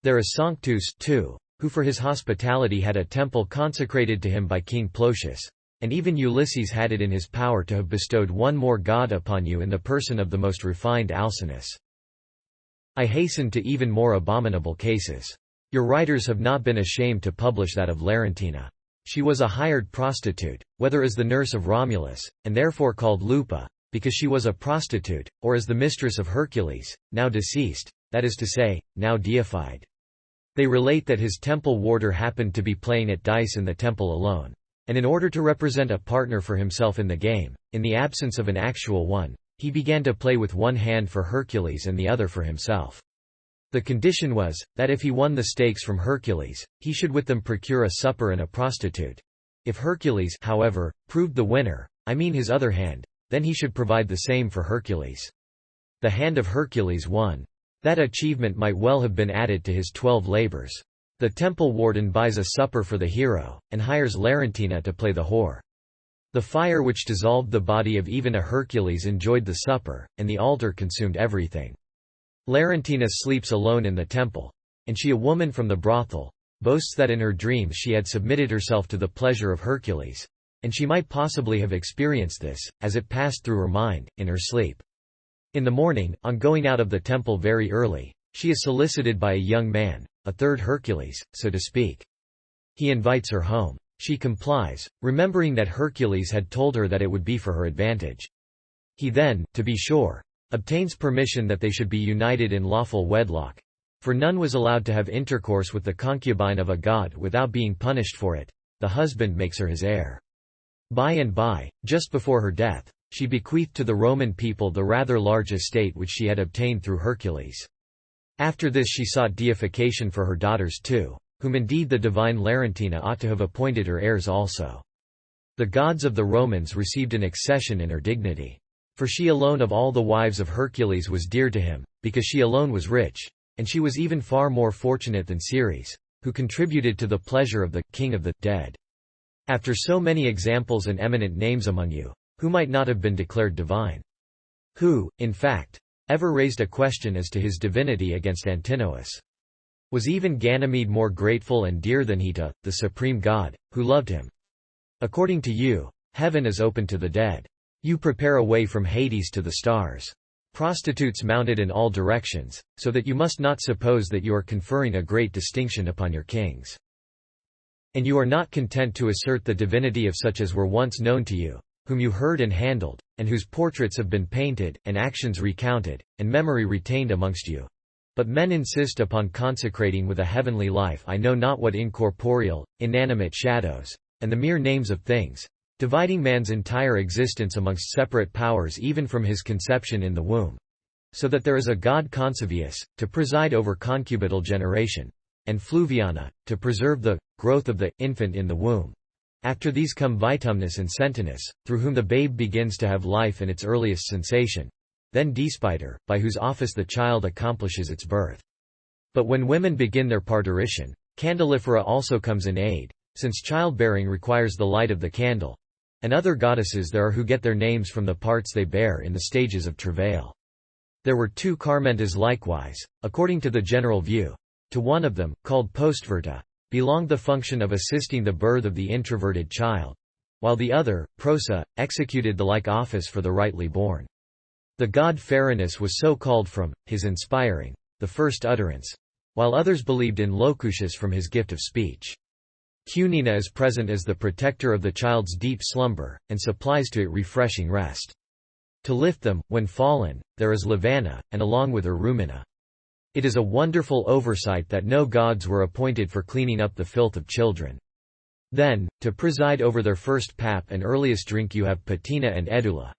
B: There is Sanctus, too, who for his hospitality had a temple consecrated to him by King Plotius, and even Ulysses had it in his power to have bestowed one more god upon you in the person of the most refined Alcinous. I hasten to even more abominable cases. Your writers have not been ashamed to publish that of Larentina. She was a hired prostitute, whether as the nurse of Romulus, and therefore called Lupa, because she was a prostitute, or as the mistress of Hercules, now deceased, that is to say, now deified. They relate that his temple warder happened to be playing at dice in the temple alone, and in order to represent a partner for himself in the game, in the absence of an actual one, he began to play with one hand for Hercules and the other for himself. The condition was, that if he won the stakes from Hercules, he should with them procure a supper and a prostitute. If Hercules, however, proved the winner, I mean his other hand, then he should provide the same for Hercules. The hand of Hercules won. That achievement might well have been added to his 12 labors. The temple warden buys a supper for the hero, and hires Larentina to play the whore. The fire which dissolved the body of even a Hercules enjoyed the supper, and the altar consumed everything. Larentina sleeps alone in the temple, and she, a woman from the brothel, boasts that in her dreams she had submitted herself to the pleasure of Hercules, and she might possibly have experienced this, as it passed through her mind, in her sleep. In the morning, on going out of the temple very early, she is solicited by a young man, a third Hercules, so to speak. He invites her home. She complies, remembering that Hercules had told her that it would be for her advantage. He then, to be sure, obtains permission that they should be united in lawful wedlock, for none was allowed to have intercourse with the concubine of a god without being punished for it. The husband makes her his heir. By and by, just before her death, she bequeathed to the Roman people the rather large estate which she had obtained through Hercules. After this she sought deification for her daughters too, whom indeed the divine Larentina ought to have appointed her heirs also. The gods of the Romans received an accession in her dignity. For she alone of all the wives of Hercules was dear to him, because she alone was rich, and she was even far more fortunate than Ceres, who contributed to the pleasure of the king of the dead. After so many examples and eminent names among you, who might not have been declared divine? Who, in fact, ever raised a question as to his divinity against Antinous? Was even Ganymede more grateful and dear than he to the supreme God, who loved him? According to you, heaven is open to the dead. You prepare a way from Hades to the stars. Prostitutes mounted in all directions, so that you must not suppose that you are conferring a great distinction upon your kings. And you are not content to assert the divinity of such as were once known to you, whom you heard and handled, and whose portraits have been painted, and actions recounted, and memory retained amongst you. But men insist upon consecrating with a heavenly life I know not what incorporeal, inanimate shadows, and the mere names of things, dividing man's entire existence amongst separate powers even from his conception in the womb. So that there is a god Concevius, to preside over concubital generation, and Fluviana, to preserve the growth of the infant in the womb. After these come Vitumnus and Sentinus, through whom the babe begins to have life in its earliest sensation. Then Despiter, by whose office the child accomplishes its birth. But when women begin their parturition, Candelifera also comes in aid, since childbearing requires the light of the candle. And other goddesses there are who get their names from the parts they bear in the stages of travail. There were 2 Carmentas likewise, according to the general view. To one of them, called Postverta, belonged the function of assisting the birth of the introverted child, while the other, Prosa, executed the like office for the rightly born. The god Ferinus was so called from his inspiring the first utterance, while others believed in Locutus from his gift of speech. Cunina is present as the protector of the child's deep slumber, and supplies to it refreshing rest. To lift them, when fallen, there is Lavanna, and along with her Rumina. It is a wonderful oversight that no gods were appointed for cleaning up the filth of children. Then, to preside over their first pap and earliest drink you have Patina and Edula.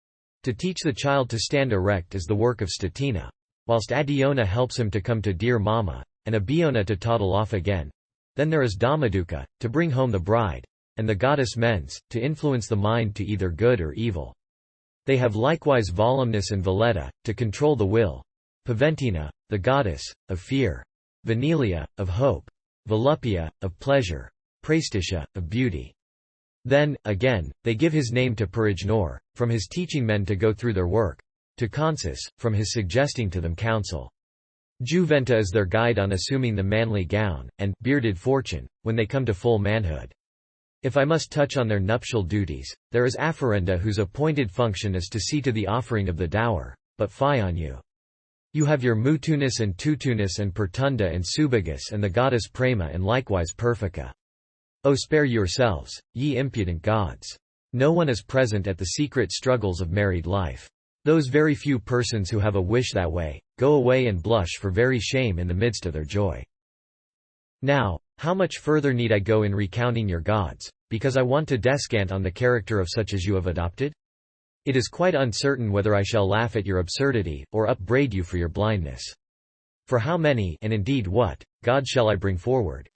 B: To teach the child to stand erect is the work of Statina, whilst Adiona helps him to come to dear mama, and Abiona to toddle off again. Then there is Damaduca, to bring home the bride, and the goddess Mens, to influence the mind to either good or evil. They have likewise Volumnus and Valetta, to control the will; Paventina, the goddess, of fear; Venilia, of hope; Volupia, of pleasure; Praestitia, of beauty. Then, again, they give his name to Perignor, from his teaching men to go through their work; to Consus, from his suggesting to them counsel. Juventa is their guide on assuming the manly gown, and bearded fortune, when they come to full manhood. If I must touch on their nuptial duties, there is Afferenda, whose appointed function is to see to the offering of the dower, but fie on you. You have your Mutunus and Tutunus and Pertunda and Subigus and the goddess Prema and likewise Perfica. O spare yourselves, ye impudent gods! No one is present at the secret struggles of married life. Those very few persons who have a wish that way, go away and blush for very shame in the midst of their joy. Now, how much further need I go in recounting your gods, because I want to descant on the character of such as you have adopted? It is quite uncertain whether I shall laugh at your absurdity, or upbraid you for your blindness. For how many, and indeed what, gods shall I bring forward?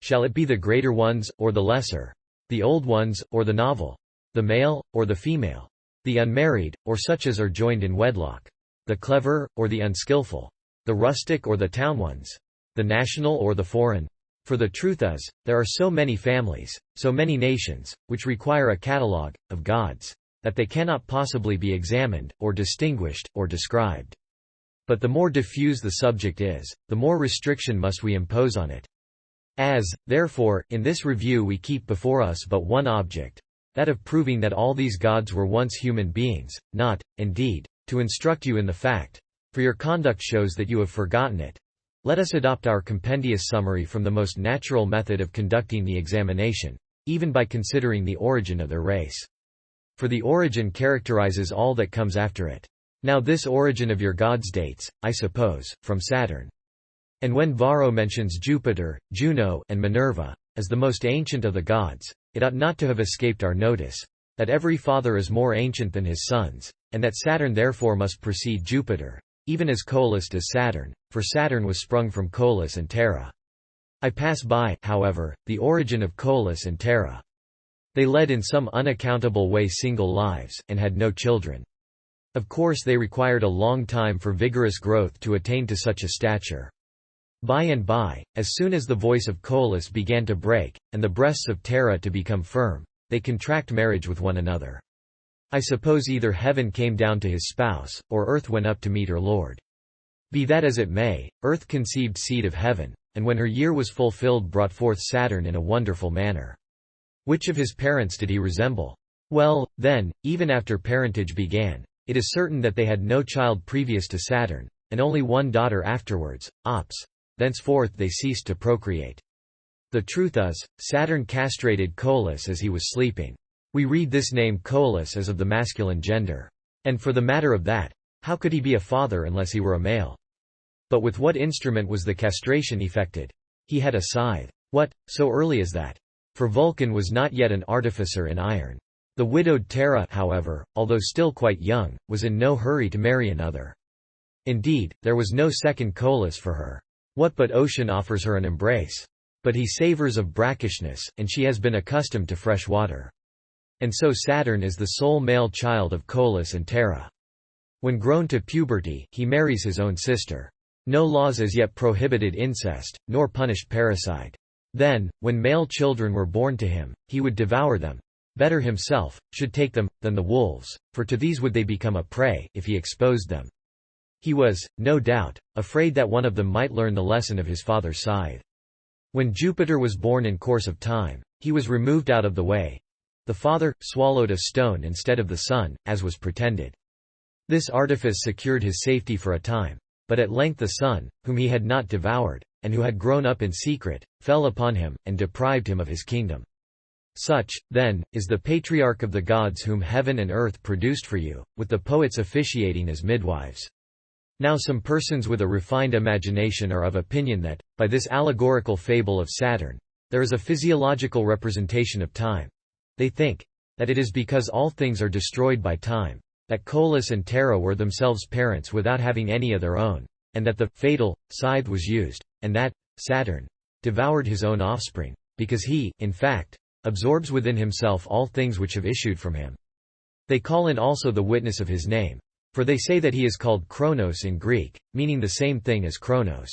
B: Shall it be the greater ones, or the lesser? The old ones, or the novel? The male, or the female? The unmarried, or such as are joined in wedlock? The clever, or the unskilful? The rustic or the town ones? The national or the foreign? For the truth is, there are so many families, so many nations, which require a catalogue, of gods, that they cannot possibly be examined, or distinguished, or described. But the more diffuse the subject is, the more restriction must we impose on it. As, therefore, in this review we keep before us but one object, that of proving that all these gods were once human beings, not, indeed, to instruct you in the fact, for your conduct shows that you have forgotten it. Let us adopt our compendious summary from the most natural method of conducting the examination, even by considering the origin of their race. For the origin characterizes all that comes after it. Now this origin of your gods dates, I suppose, from Saturn. And when Varro mentions Jupiter, Juno, and Minerva, as the most ancient of the gods, it ought not to have escaped our notice, that every father is more ancient than his sons, and that Saturn therefore must precede Jupiter, even as Coelus does Saturn, for Saturn was sprung from Coelus and Terra. I pass by, however, the origin of Coelus and Terra. They led in some unaccountable way single lives, and had no children. Of course they required a long time for vigorous growth to attain to such a stature. By and by, as soon as the voice of Coelus began to break, and the breasts of Terra to become firm, they contract marriage with one another. I suppose either heaven came down to his spouse, or earth went up to meet her Lord. Be that as it may, earth conceived seed of heaven, and when her year was fulfilled brought forth Saturn in a wonderful manner. Which of his parents did he resemble? Well, then, even after parentage began, it is certain that they had no child previous to Saturn, and only one daughter afterwards, Ops. Thenceforth they ceased to procreate. The truth is, Saturn castrated Coelus as he was sleeping. We read this name Coelus as of the masculine gender. And for the matter of that, how could he be a father unless he were a male? But with what instrument was the castration effected? He had a scythe. What, so early as that? For Vulcan was not yet an artificer in iron. The widowed Terra, however, although still quite young, was in no hurry to marry another. Indeed, there was no second Coelus for her. What but ocean offers her an embrace? But he savours of brackishness, and she has been accustomed to fresh water. And so Saturn is the sole male child of Coelus and Terra. When grown to puberty, he marries his own sister. No laws as yet prohibited incest, nor punished parricide. Then, when male children were born to him, he would devour them. Better himself, should take them, than the wolves, for to these would they become a prey, if he exposed them. He was, no doubt, afraid that one of them might learn the lesson of his father's scythe. When Jupiter was born in course of time, he was removed out of the way. The father swallowed a stone instead of the son, as was pretended. This artifice secured his safety for a time. But at length the son, whom he had not devoured, and who had grown up in secret, fell upon him, and deprived him of his kingdom. Such, then, is the patriarch of the gods whom heaven and earth produced for you, with the poets officiating as midwives. Now some persons with a refined imagination are of opinion that, by this allegorical fable of Saturn, there is a physiological representation of time. They think that it is because all things are destroyed by time, that Coelus and Terra were themselves parents without having any of their own, and that the fatal scythe was used, and that Saturn devoured his own offspring, because he, in fact, absorbs within himself all things which have issued from him. They call in also the witness of his name. For they say that he is called Chronos in Greek, meaning the same thing as Chronos.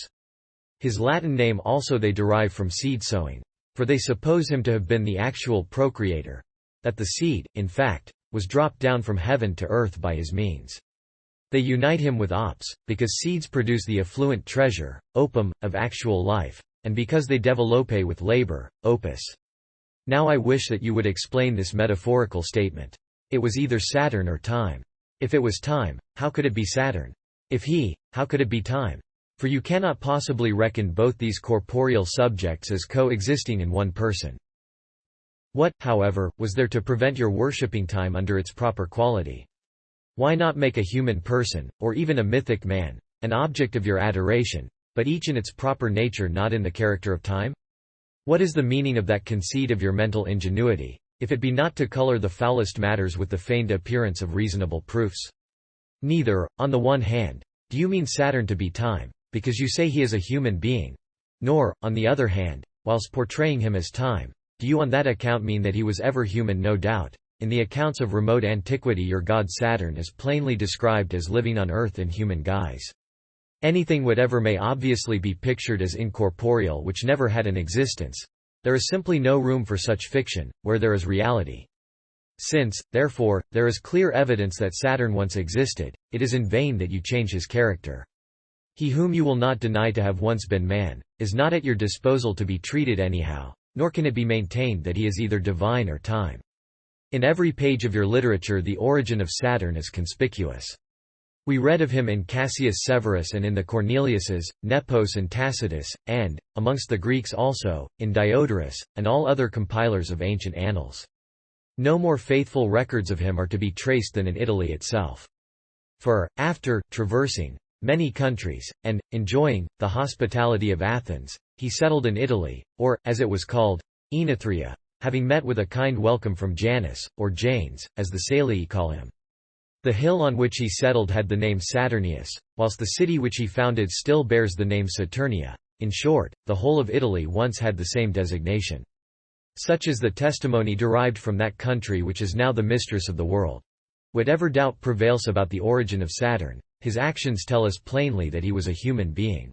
B: His Latin name also they derive from seed sowing. For they suppose him to have been the actual procreator. That the seed, in fact, was dropped down from heaven to earth by his means. They unite him with ops, because seeds produce the effluent treasure, opum, of actual life, and because they develope with labor, opus. Now I wish that you would explain this metaphorical statement. It was either Saturn or time. If it was time, how could it be Saturn? If he, how could it be time? For you cannot possibly reckon both these corporeal subjects as coexisting in one person. What, however, was there to prevent your worshipping time under its proper quality? Why not make a human person, or even a mythic man, an object of your adoration, but each in its proper nature, not in the character of time? What is the meaning of that conceit of your mental ingenuity, if it be not to color the foulest matters with the feigned appearance of reasonable proofs? Neither, on the one hand, do you mean Saturn to be time, because you say he is a human being, nor, on the other hand, whilst portraying him as time, do you on that account mean that he was ever human. No doubt, in the accounts of remote antiquity your god Saturn is plainly described as living on earth in human guise. Anything whatever may obviously be pictured as incorporeal which never had an existence. There is simply no room for such fiction, where there is reality. Since, therefore, there is clear evidence that Saturn once existed, it is in vain that you change his character. He whom you will not deny to have once been man, is not at your disposal to be treated anyhow, nor can it be maintained that he is either divine or time. In every page of your literature the origin of Saturn is conspicuous. We read of him in Cassius Severus and in the Corneliuses, Nepos and Tacitus, and, amongst the Greeks also, in Diodorus, and all other compilers of ancient annals. No more faithful records of him are to be traced than in Italy itself. For, after traversing many countries, and enjoying the hospitality of Athens, he settled in Italy, or, as it was called, Oenothria, having met with a kind welcome from Janus, or Janes, as the Salii call him. The hill on which he settled had the name Saturnius, whilst the city which he founded still bears the name Saturnia. In short, the whole of Italy once had the same designation. Such is the testimony derived from that country which is now the mistress of the world. Whatever doubt prevails about the origin of Saturn, his actions tell us plainly that he was a human being.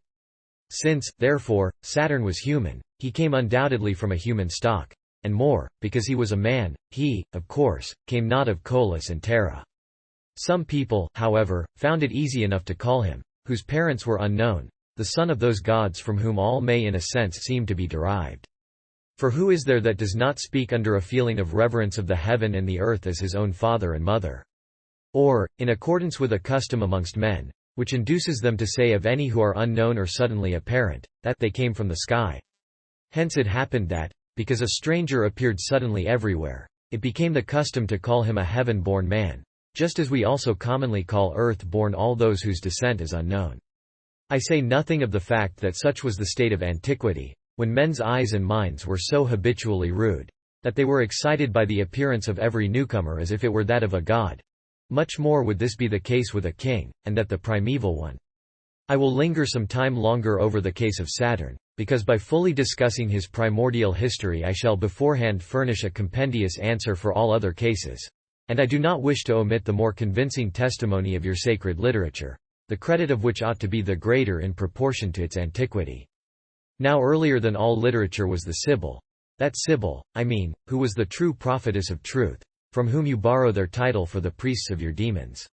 B: Since, therefore, Saturn was human, he came undoubtedly from a human stock. And more, because he was a man, he, of course, came not of Coelus and Terra. Some people, however, found it easy enough to call him, whose parents were unknown, the son of those gods from whom all may in a sense seem to be derived. For who is there that does not speak under a feeling of reverence of the heaven and the earth as his own father and mother? Or, in accordance with a custom amongst men, which induces them to say of any who are unknown or suddenly apparent, that they came from the sky. Hence it happened that, because a stranger appeared suddenly everywhere, it became the custom to call him a heaven-born man, just as we also commonly call earth-born all those whose descent is unknown. I say nothing of the fact that such was the state of antiquity, when men's eyes and minds were so habitually rude, that they were excited by the appearance of every newcomer as if it were that of a god. Much more would this be the case with a king, and that the primeval one. I will linger some time longer over the case of Saturn, because by fully discussing his primordial history I shall beforehand furnish a compendious answer for all other cases. And I do not wish to omit the more convincing testimony of your sacred literature, the credit of which ought to be the greater in proportion to its antiquity. Now earlier than all literature was the Sibyl. That Sibyl, I mean, who was the true prophetess of truth, from whom you borrow their title for the priests of your demons.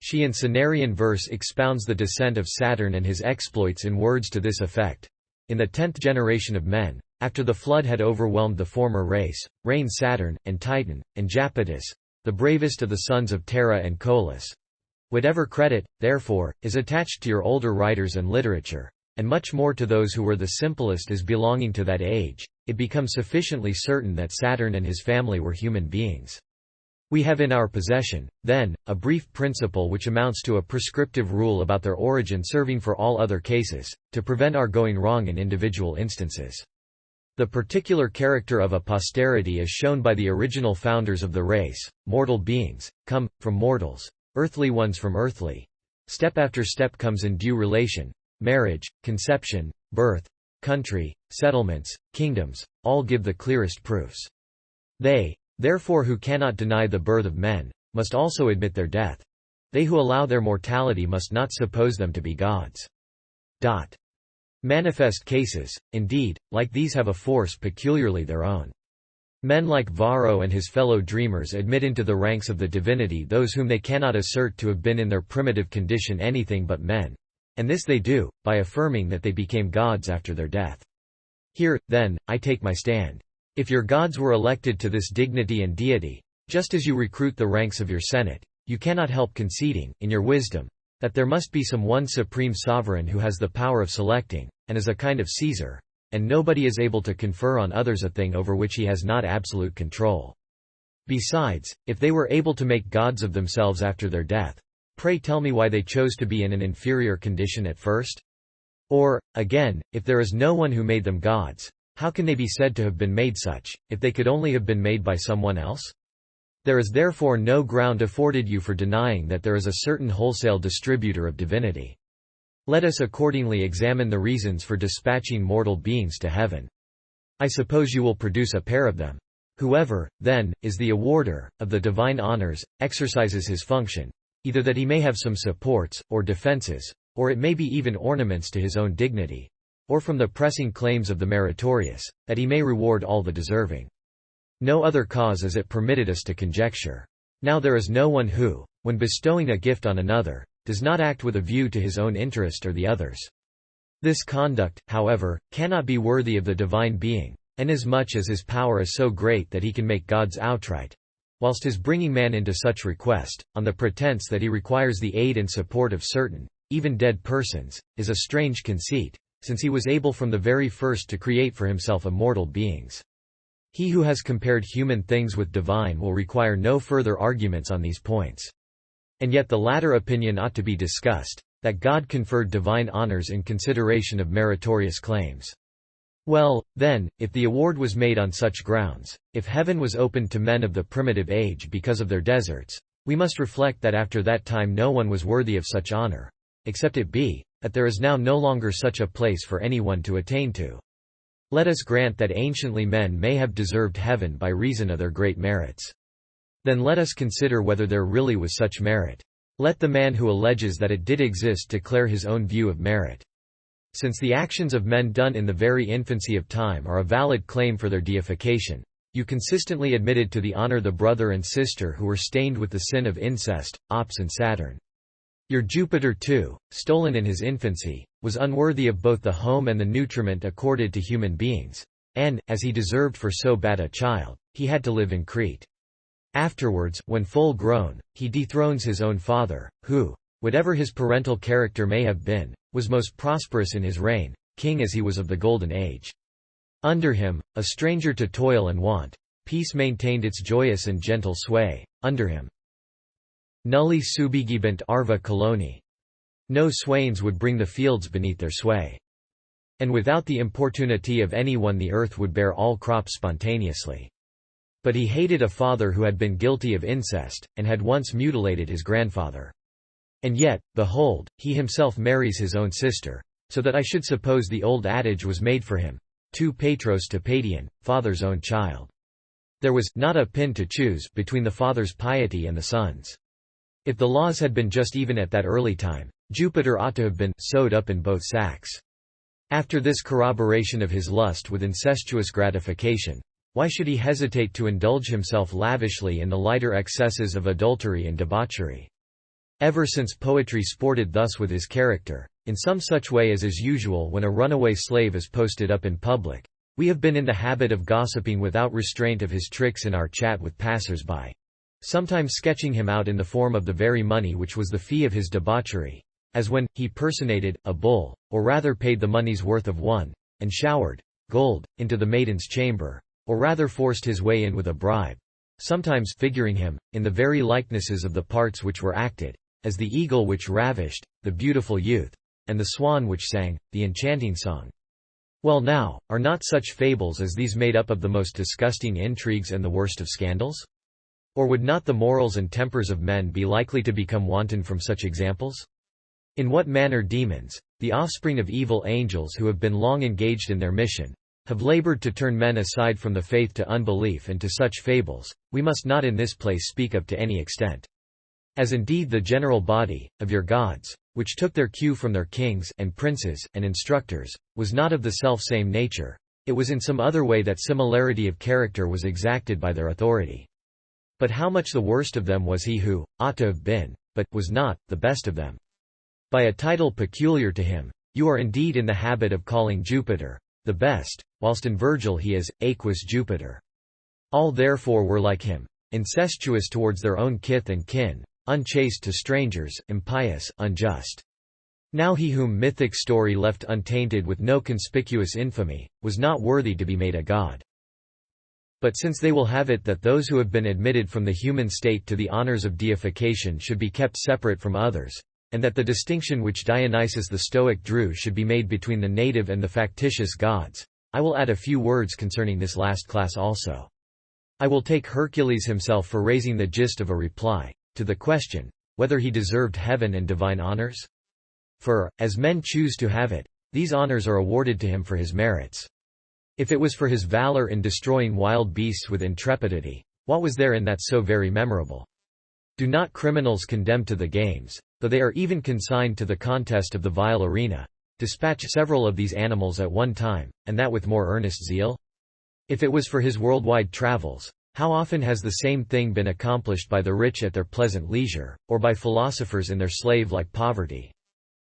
B: She in Cenarian verse expounds the descent of Saturn and his exploits in words to this effect. In the 10th generation of men, after the flood had overwhelmed the former race, reigned Saturn, and Titan, and Japetus, the bravest of the sons of Terra and Coelus. Whatever credit, therefore, is attached to your older writers and literature, and much more to those who were the simplest as belonging to that age, it becomes sufficiently certain that Saturn and his family were human beings. We have in our possession, then, a brief principle which amounts to a prescriptive rule about their origin serving for all other cases, to prevent our going wrong in individual instances. The particular character of a posterity is shown by the original founders of the race, mortal beings, come, from mortals, earthly ones from earthly. Step after step comes in due relation, marriage, conception, birth, country, settlements, kingdoms, all give the clearest proofs. They, therefore, who cannot deny the birth of men, must also admit their death. They who allow their mortality must not suppose them to be gods. Manifest cases, indeed, like these have a force peculiarly their own. Men like Varro and his fellow dreamers admit into the ranks of the divinity those whom they cannot assert to have been in their primitive condition anything but men. And this they do, by affirming that they became gods after their death. Here, then, I take my stand. If your gods were elected to this dignity and deity, just as you recruit the ranks of your senate, you cannot help conceding, in your wisdom, that there must be some one supreme sovereign who has the power of selecting, and is a kind of Caesar, and nobody is able to confer on others a thing over which he has not absolute control. Besides, if they were able to make gods of themselves after their death, pray tell me why they chose to be in an inferior condition at first? Or, again, if there is no one who made them gods, how can they be said to have been made such, if they could only have been made by someone else? There is therefore no ground afforded you for denying that there is a certain wholesale distributor of divinity. Let us accordingly examine the reasons for dispatching mortal beings to heaven. I suppose you will produce a pair of them. Whoever, then, is the awarder of the divine honors, exercises his function, either that he may have some supports, or defenses, or it may be even ornaments to his own dignity, or from the pressing claims of the meritorious, that he may reward all the deserving. No other cause is it permitted us to conjecture. Now there is no one who, when bestowing a gift on another, does not act with a view to his own interest or the other's. This conduct, however, cannot be worthy of the divine being, inasmuch as his power is so great that he can make gods outright, whilst his bringing man into such request, on the pretense that he requires the aid and support of certain, even dead persons, is a strange conceit, since he was able from the very first to create for himself immortal beings. He who has compared human things with divine will require no further arguments on these points. And yet the latter opinion ought to be discussed, that God conferred divine honors in consideration of meritorious claims. Well, then, if the award was made on such grounds, if heaven was opened to men of the primitive age because of their deserts, we must reflect that after that time no one was worthy of such honor, except it be, that there is now no longer such a place for anyone to attain to. Let us grant that anciently men may have deserved heaven by reason of their great merits. Then let us consider whether there really was such merit. Let the man who alleges that it did exist declare his own view of merit. Since the actions of men done in the very infancy of time are a valid claim for their deification, you consistently admitted to the honor the brother and sister who were stained with the sin of incest, Ops and Saturn. Your Jupiter too, stolen in his infancy, was unworthy of both the home and the nutriment accorded to human beings, and, as he deserved for so bad a child, he had to live in Crete. Afterwards, when full grown, he dethrones his own father, who, whatever his parental character may have been, was most prosperous in his reign, king as he was of the Golden Age. Under him, a stranger to toil and want, peace maintained its joyous and gentle sway. Under him, nulli subigibant arva coloni. No swains would bring the fields beneath their sway. And without the importunity of anyone the earth would bear all crops spontaneously. But he hated a father who had been guilty of incest, and had once mutilated his grandfather. And yet, behold, he himself marries his own sister, so that I should suppose the old adage was made for him, tu patros to Padian, father's own child. There was not a pin to choose between the father's piety and the son's. If the laws had been just even at that early time, Jupiter ought to have been sewed up in both sacks. After this corroboration of his lust with incestuous gratification, why should he hesitate to indulge himself lavishly in the lighter excesses of adultery and debauchery? Ever since poetry sported thus with his character, in some such way as is usual when a runaway slave is posted up in public, we have been in the habit of gossiping without restraint of his tricks in our chat with passers-by, sometimes sketching him out in the form of the very money which was the fee of his debauchery, as when he personated a bull, or rather paid the money's worth of one, and showered gold into the maiden's chamber, or rather forced his way in with a bribe, sometimes figuring him, in the very likenesses of the parts which were acted, as the eagle which ravished, the beautiful youth, and the swan which sang, the enchanting song. Well now, are not such fables as these made up of the most disgusting intrigues and the worst of scandals? Or would not the morals and tempers of men be likely to become wanton from such examples? In what manner demons, the offspring of evil angels who have been long engaged in their mission, have labored to turn men aside from the faith to unbelief and to such fables, we must not in this place speak of to any extent. As indeed the general body, of your gods, which took their cue from their kings, and princes, and instructors, was not of the self-same nature, it was in some other way that similarity of character was exacted by their authority. But how much the worst of them was he who, ought to have been, but was not, the best of them. By a title peculiar to him, you are indeed in the habit of calling Jupiter the best, whilst in Virgil he is, Aquis Jupiter. All therefore were like him, incestuous towards their own kith and kin, unchaste to strangers, impious, unjust. Now he whom mythic story left untainted with no conspicuous infamy, was not worthy to be made a god. But since they will have it that those who have been admitted from the human state to the honours of deification should be kept separate from others, and that the distinction which Dionysius the Stoic drew should be made between the native and the factitious gods, I will add a few words concerning this last class also. I will take Hercules himself for raising the gist of a reply to the question, whether he deserved heaven and divine honours? For, as men choose to have it, these honours are awarded to him for his merits. If it was for his valour in destroying wild beasts with intrepidity, what was there in that so very memorable? Do not criminals condemned to the games, though they are even consigned to the contest of the vile arena, dispatch several of these animals at one time, and that with more earnest zeal? If it was for his worldwide travels, how often has the same thing been accomplished by the rich at their pleasant leisure, or by philosophers in their slave-like poverty?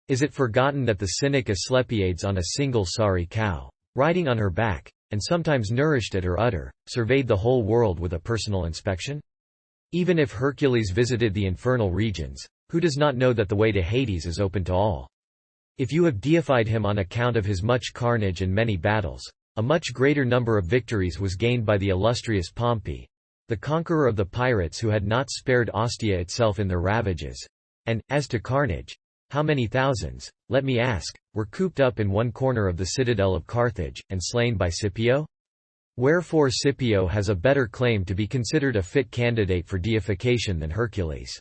B: Is it forgotten that the cynic Asclepiades on a single sorry cow, riding on her back, and sometimes nourished at her udder, surveyed the whole world with a personal inspection? Even if Hercules visited the infernal regions, who does not know that the way to Hades is open to all? If you have deified him on account of his much carnage and many battles, a much greater number of victories was gained by the illustrious Pompey, the conqueror of the pirates who had not spared Ostia itself in their ravages. And, as to carnage, how many thousands, let me ask, were cooped up in one corner of the citadel of Carthage, and slain by Scipio? Wherefore Scipio has a better claim to be considered a fit candidate for deification than Hercules.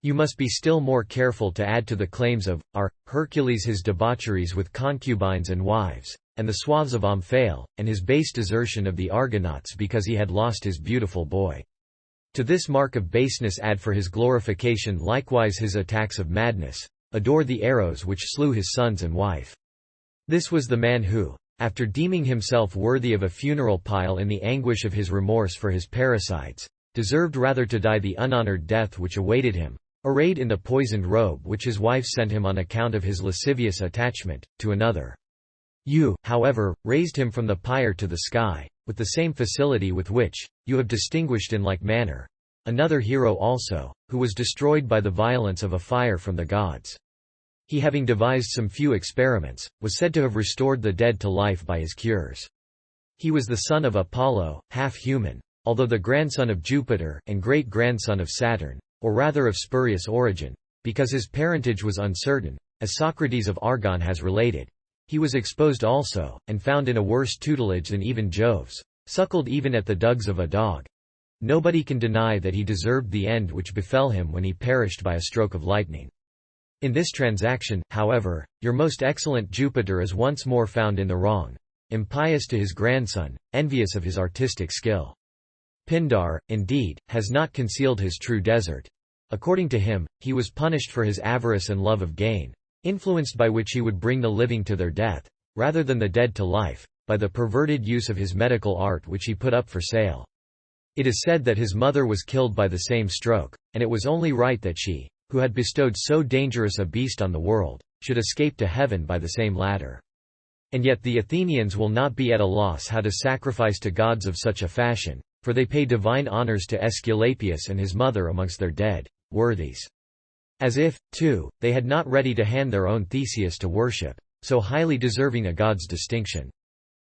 B: You must be still more careful to add to the claims of Hercules his debaucheries with concubines and wives, and the swaths of Omphale, and his base desertion of the Argonauts because he had lost his beautiful boy. To this mark of baseness add for his glorification likewise his attacks of madness, adore the arrows which slew his sons and wife. This was the man who, after deeming himself worthy of a funeral pile in the anguish of his remorse for his parricides, deserved rather to die the unhonoured death which awaited him, arrayed in the poisoned robe which his wife sent him on account of his lascivious attachment to another. You, however, raised him from the pyre to the sky, with the same facility with which you have distinguished in like manner another hero also, who was destroyed by the violence of a fire from the gods. He, having devised some few experiments, was said to have restored the dead to life by his cures. He was the son of Apollo, half human, although the grandson of Jupiter, and great-grandson of Saturn, or rather of spurious origin, because his parentage was uncertain, as Socrates of Argon has related. He was exposed also, and found in a worse tutelage than even Jove's, suckled even at the dugs of a dog. Nobody can deny that he deserved the end which befell him when he perished by a stroke of lightning. In this transaction, however, your most excellent Jupiter is once more found in the wrong, impious to his grandson, envious of his artistic skill. Pindar, indeed, has not concealed his true desert. According to him, he was punished for his avarice and love of gain, influenced by which he would bring the living to their death, rather than the dead to life, by the perverted use of his medical art which he put up for sale. It is said that his mother was killed by the same stroke, and it was only right that she, who had bestowed so dangerous a beast on the world, should escape to heaven by the same ladder. And yet the Athenians will not be at a loss how to sacrifice to gods of such a fashion, for they pay divine honours to Aesculapius and his mother amongst their dead worthies. As if, too, they had not ready to hand their own Theseus to worship, so highly deserving a god's distinction.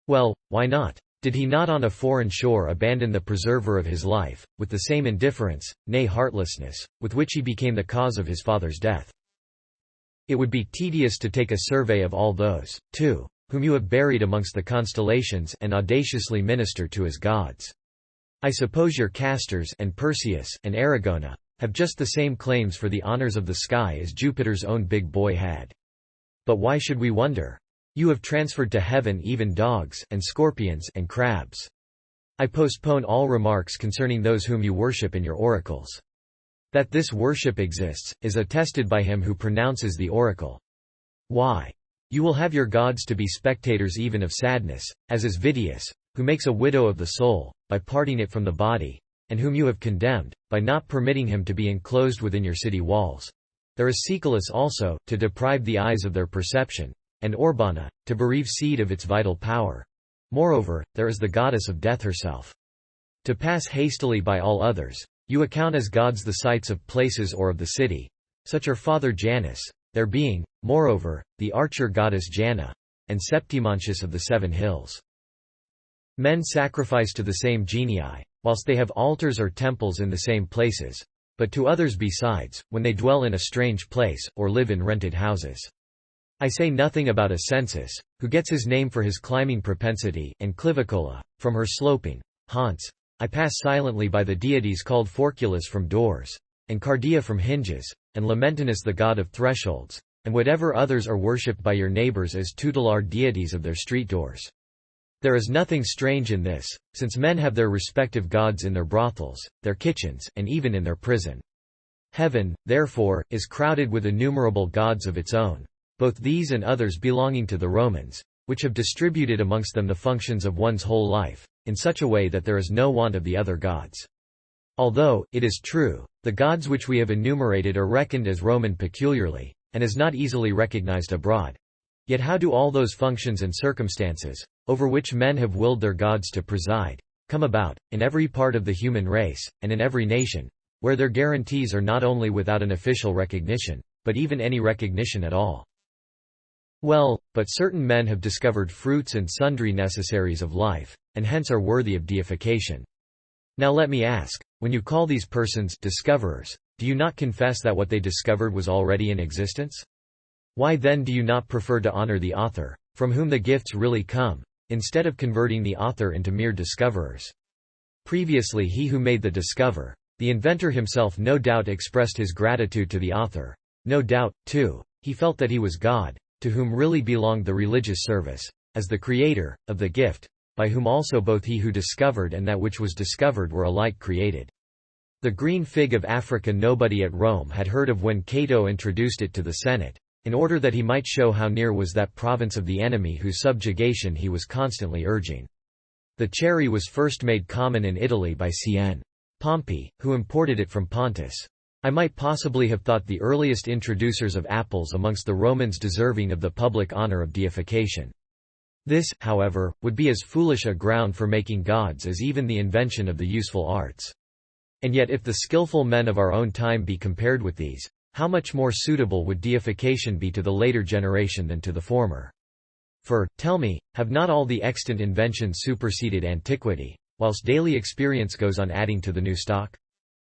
B: Well, why not? Did he not on a foreign shore abandon the preserver of his life, with the same indifference, nay heartlessness, with which he became the cause of his father's death? It would be tedious to take a survey of all those, too, whom you have buried amongst the constellations and audaciously minister to as gods. I suppose your Castors and Perseus and Aragona have just the same claims for the honours of the sky as Jupiter's own big boy had. But why should we wonder? You have transferred to heaven even dogs and scorpions and crabs. I postpone all remarks concerning those whom you worship in your oracles. That this worship exists, is attested by him who pronounces the oracle. Why? You will have your gods to be spectators even of sadness, as is Vidius, who makes a widow of the soul, by parting it from the body, and whom you have condemned, by not permitting him to be enclosed within your city walls. There is Cæcilius also, to deprive the eyes of their perception, and Urbana, to bereave seed of its vital power. Moreover, there is the goddess of death herself. To pass hastily by all others, you account as gods the sites of places or of the city. Such are Father Janus, there being, moreover, the archer goddess Janna, and Septimontius of the Seven Hills. Men sacrifice to the same genii, whilst they have altars or temples in the same places, but to others besides, when they dwell in a strange place, or live in rented houses. I say nothing about Ascensus, who gets his name for his climbing propensity, and Clivicola, from her sloping haunts. I pass silently by the deities called Forculus from doors, and Cardia from hinges, and Lamentinus the god of thresholds, and whatever others are worshipped by your neighbors as tutelar deities of their street doors. There is nothing strange in this, since men have their respective gods in their brothels, their kitchens, and even in their prison. Heaven, therefore, is crowded with innumerable gods of its own, both these and others belonging to the Romans, which have distributed amongst them the functions of one's whole life, in such a way that there is no want of the other gods. Although, it is true, the gods which we have enumerated are reckoned as Roman peculiarly, and as not easily recognized abroad. Yet how do all those functions and circumstances, over which men have willed their gods to preside, come about, in every part of the human race, and in every nation, where their guarantees are not only without an official recognition, but even any recognition at all? Well, but certain men have discovered fruits and sundry necessaries of life, and hence are worthy of deification. Now let me ask, when you call these persons discoverers, do you not confess that what they discovered was already in existence? Why then do you not prefer to honor the author, from whom the gifts really come, instead of converting the author into mere discoverers? Previously he who made the discover, the inventor himself no doubt expressed his gratitude to the author. No doubt, too, he felt that he was God, to whom really belonged the religious service, as the creator of the gift, by whom also both he who discovered and that which was discovered were alike created. The green fig of Africa nobody at Rome had heard of when Cato introduced it to the Senate, in order that he might show how near was that province of the enemy whose subjugation he was constantly urging. The cherry was first made common in Italy by C.N. Pompey, who imported it from Pontus. I might possibly have thought the earliest introducers of apples amongst the Romans deserving of the public honor of deification. This, however, would be as foolish a ground for making gods as even the invention of the useful arts. And yet if the skillful men of our own time be compared with these, how much more suitable would deification be to the later generation than to the former? For, tell me, have not all the extant inventions superseded antiquity, whilst daily experience goes on adding to the new stock?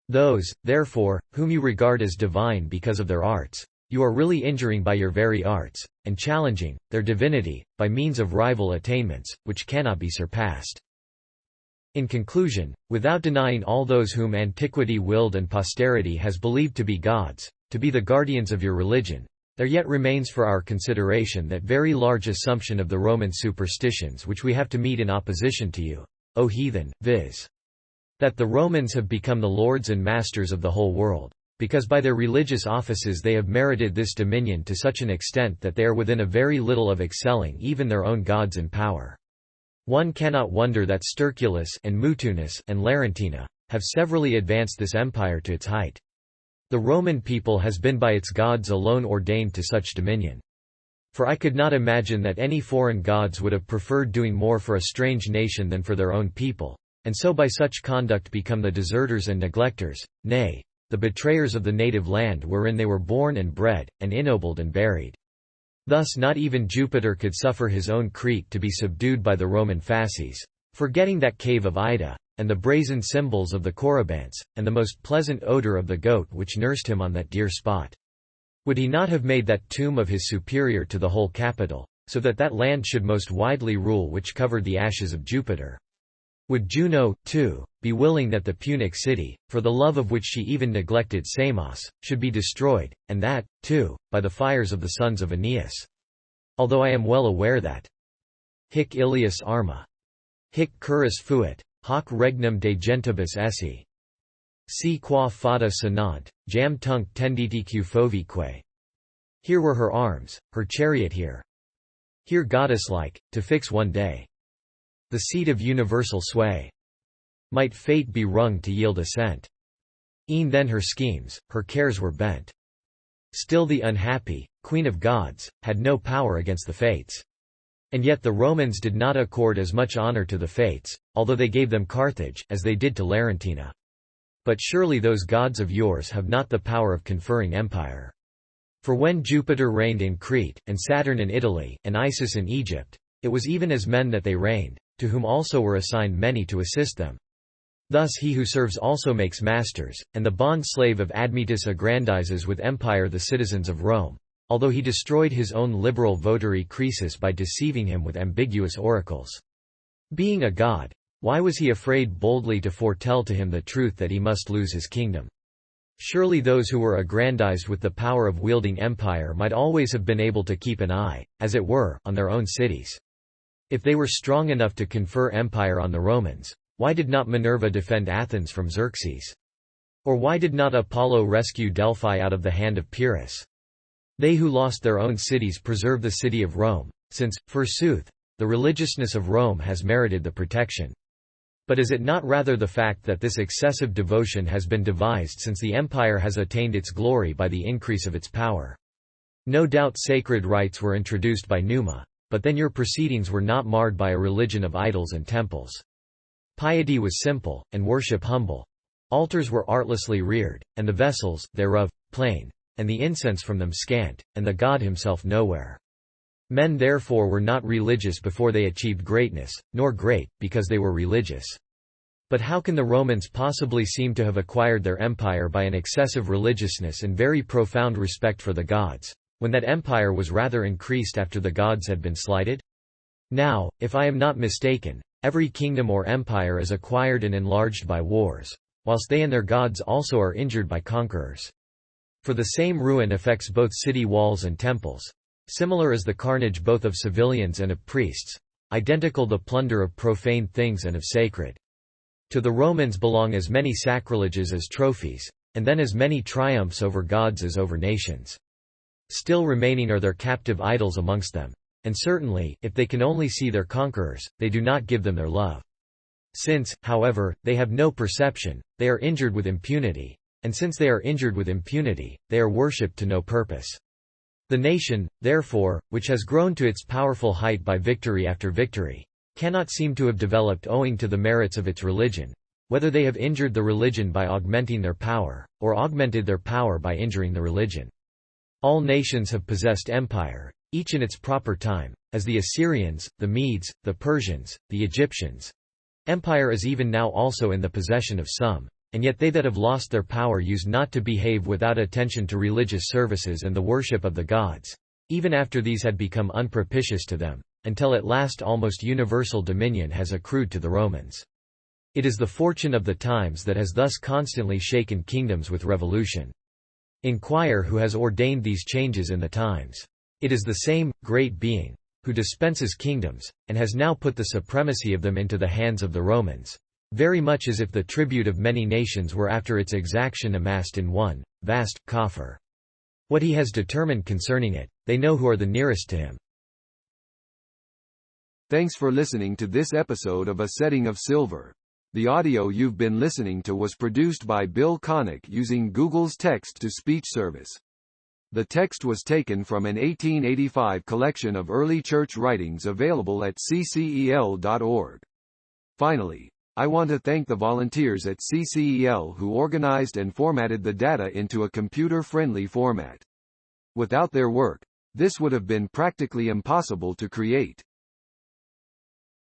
B: Those, therefore, whom you regard as divine because of their arts, you are really injuring by your very arts, and challenging their divinity, by means of rival attainments, which cannot be surpassed. In conclusion, without denying all those whom antiquity willed and posterity has believed to be gods, to be the guardians of your religion, there yet remains for our consideration that very large assumption of the Roman superstitions which we have to meet in opposition to you, O heathen, viz. That the Romans have become the lords and masters of the whole world, because by their religious offices they have merited this dominion to such an extent that they are within a very little of excelling even their own gods in power. One cannot wonder that Sterculus and Mutunus and Larentina have severally advanced this empire to its height. The Roman people has been by its gods alone ordained to such dominion. For I could not imagine that any foreign gods would have preferred doing more for a strange nation than for their own people, and so by such conduct become the deserters and neglectors, nay, the betrayers of the native land wherein they were born and bred, and ennobled and buried. Thus not even Jupiter could suffer his own Crete to be subdued by the Roman fasces, forgetting that cave of Ida, and the brazen symbols of the Corybantes, and the most pleasant odor of the goat which nursed him on that dear spot. Would he not have made that tomb of his superior to the whole capital, so that that land should most widely rule which covered the ashes of Jupiter? Would Juno, too, be willing that the Punic city, for the love of which she even neglected Samos, should be destroyed, and that, too, by the fires of the sons of Aeneas? although I am well aware that hic ilius arma, hic curus fuit, hoc regnum de gentibus esse. Si qua fata sonant, jam tunc tenditique fovique. Here were her arms, her chariot here. Here goddess-like, to fix one day the seat of universal sway. Might fate be wrung to yield assent. E'en then her schemes, her cares were bent. Still the unhappy, queen of gods, had no power against the fates. And yet the Romans did not accord as much honor to the fates, although they gave them Carthage, as they did to Larentina. But surely those gods of yours have not the power of conferring empire. For when Jupiter reigned in Crete, and Saturn in Italy, and Isis in Egypt, it was even as men that they reigned, to whom also were assigned many to assist them. Thus he who serves also makes masters, and the bond-slave of Admetus aggrandizes with empire the citizens of Rome, although he destroyed his own liberal votary Croesus by deceiving him with ambiguous oracles. Being a god, why was he afraid boldly to foretell to him the truth that he must lose his kingdom? Surely those who were aggrandized with the power of wielding empire might always have been able to keep an eye, as it were, on their own cities. If they were strong enough to confer empire on the Romans, why did not Minerva defend Athens from Xerxes? Or why did not Apollo rescue Delphi out of the hand of Pyrrhus? They who lost their own cities preserve the city of Rome, since, forsooth, the religiousness of Rome has merited the protection. But is it not rather the fact that this excessive devotion has been devised since the empire has attained its glory by the increase of its power? No doubt sacred rites were introduced by Numa, but then your proceedings were not marred by a religion of idols and temples. Piety was simple, and worship humble. Altars were artlessly reared, and the vessels, thereof, plain, and the incense from them scant, and the god himself nowhere. Men therefore were not religious before they achieved greatness, nor great, because they were religious. But how can the Romans possibly seem to have acquired their empire by an excessive religiousness and very profound respect for the gods, when that empire was rather increased after the gods had been slighted? Now, if I am not mistaken, every kingdom or empire is acquired and enlarged by wars, whilst they and their gods also are injured by conquerors. For the same ruin affects both city walls and temples. Similar is the carnage both of civilians and of priests, identical the plunder of profane things and of sacred. To the Romans belong as many sacrileges as trophies, and then as many triumphs over gods as over nations. Still remaining are their captive idols amongst them, and certainly, if they can only see their conquerors, they do not give them their love. Since, however, they have no perception, they are injured with impunity, and since they are injured with impunity, they are worshipped to no purpose. The nation, therefore, which has grown to its powerful height by victory after victory, cannot seem to have developed owing to the merits of its religion, whether they have injured the religion by augmenting their power, or augmented their power by injuring the religion. All nations have possessed empire, each in its proper time, as the Assyrians, the Medes, the Persians, the Egyptians. Empire is even now also in the possession of some. And yet they that have lost their power use not to behave without attention to religious services and the worship of the gods, even after these had become unpropitious to them, until at last almost universal dominion has accrued to the Romans. It is the fortune of the times that has thus constantly shaken kingdoms with revolution. Inquire who has ordained these changes in the times. It is the same, great being, who dispenses kingdoms, and has now put the supremacy of them into the hands of the Romans. Very much as if the tribute of many nations were after its exaction amassed in one vast coffer. What he has determined concerning it, they know who are the nearest to him.
A: Thanks for listening to this episode of A Setting of Silver. The audio you've been listening to was produced by Bill Connick using Google's text-to-speech service. The text was taken from an 1885 collection of early church writings available at ccel.org. Finally, I want to thank the volunteers at CCEL who organized and formatted the data into a computer-friendly format. Without their work, this would have been practically impossible to create.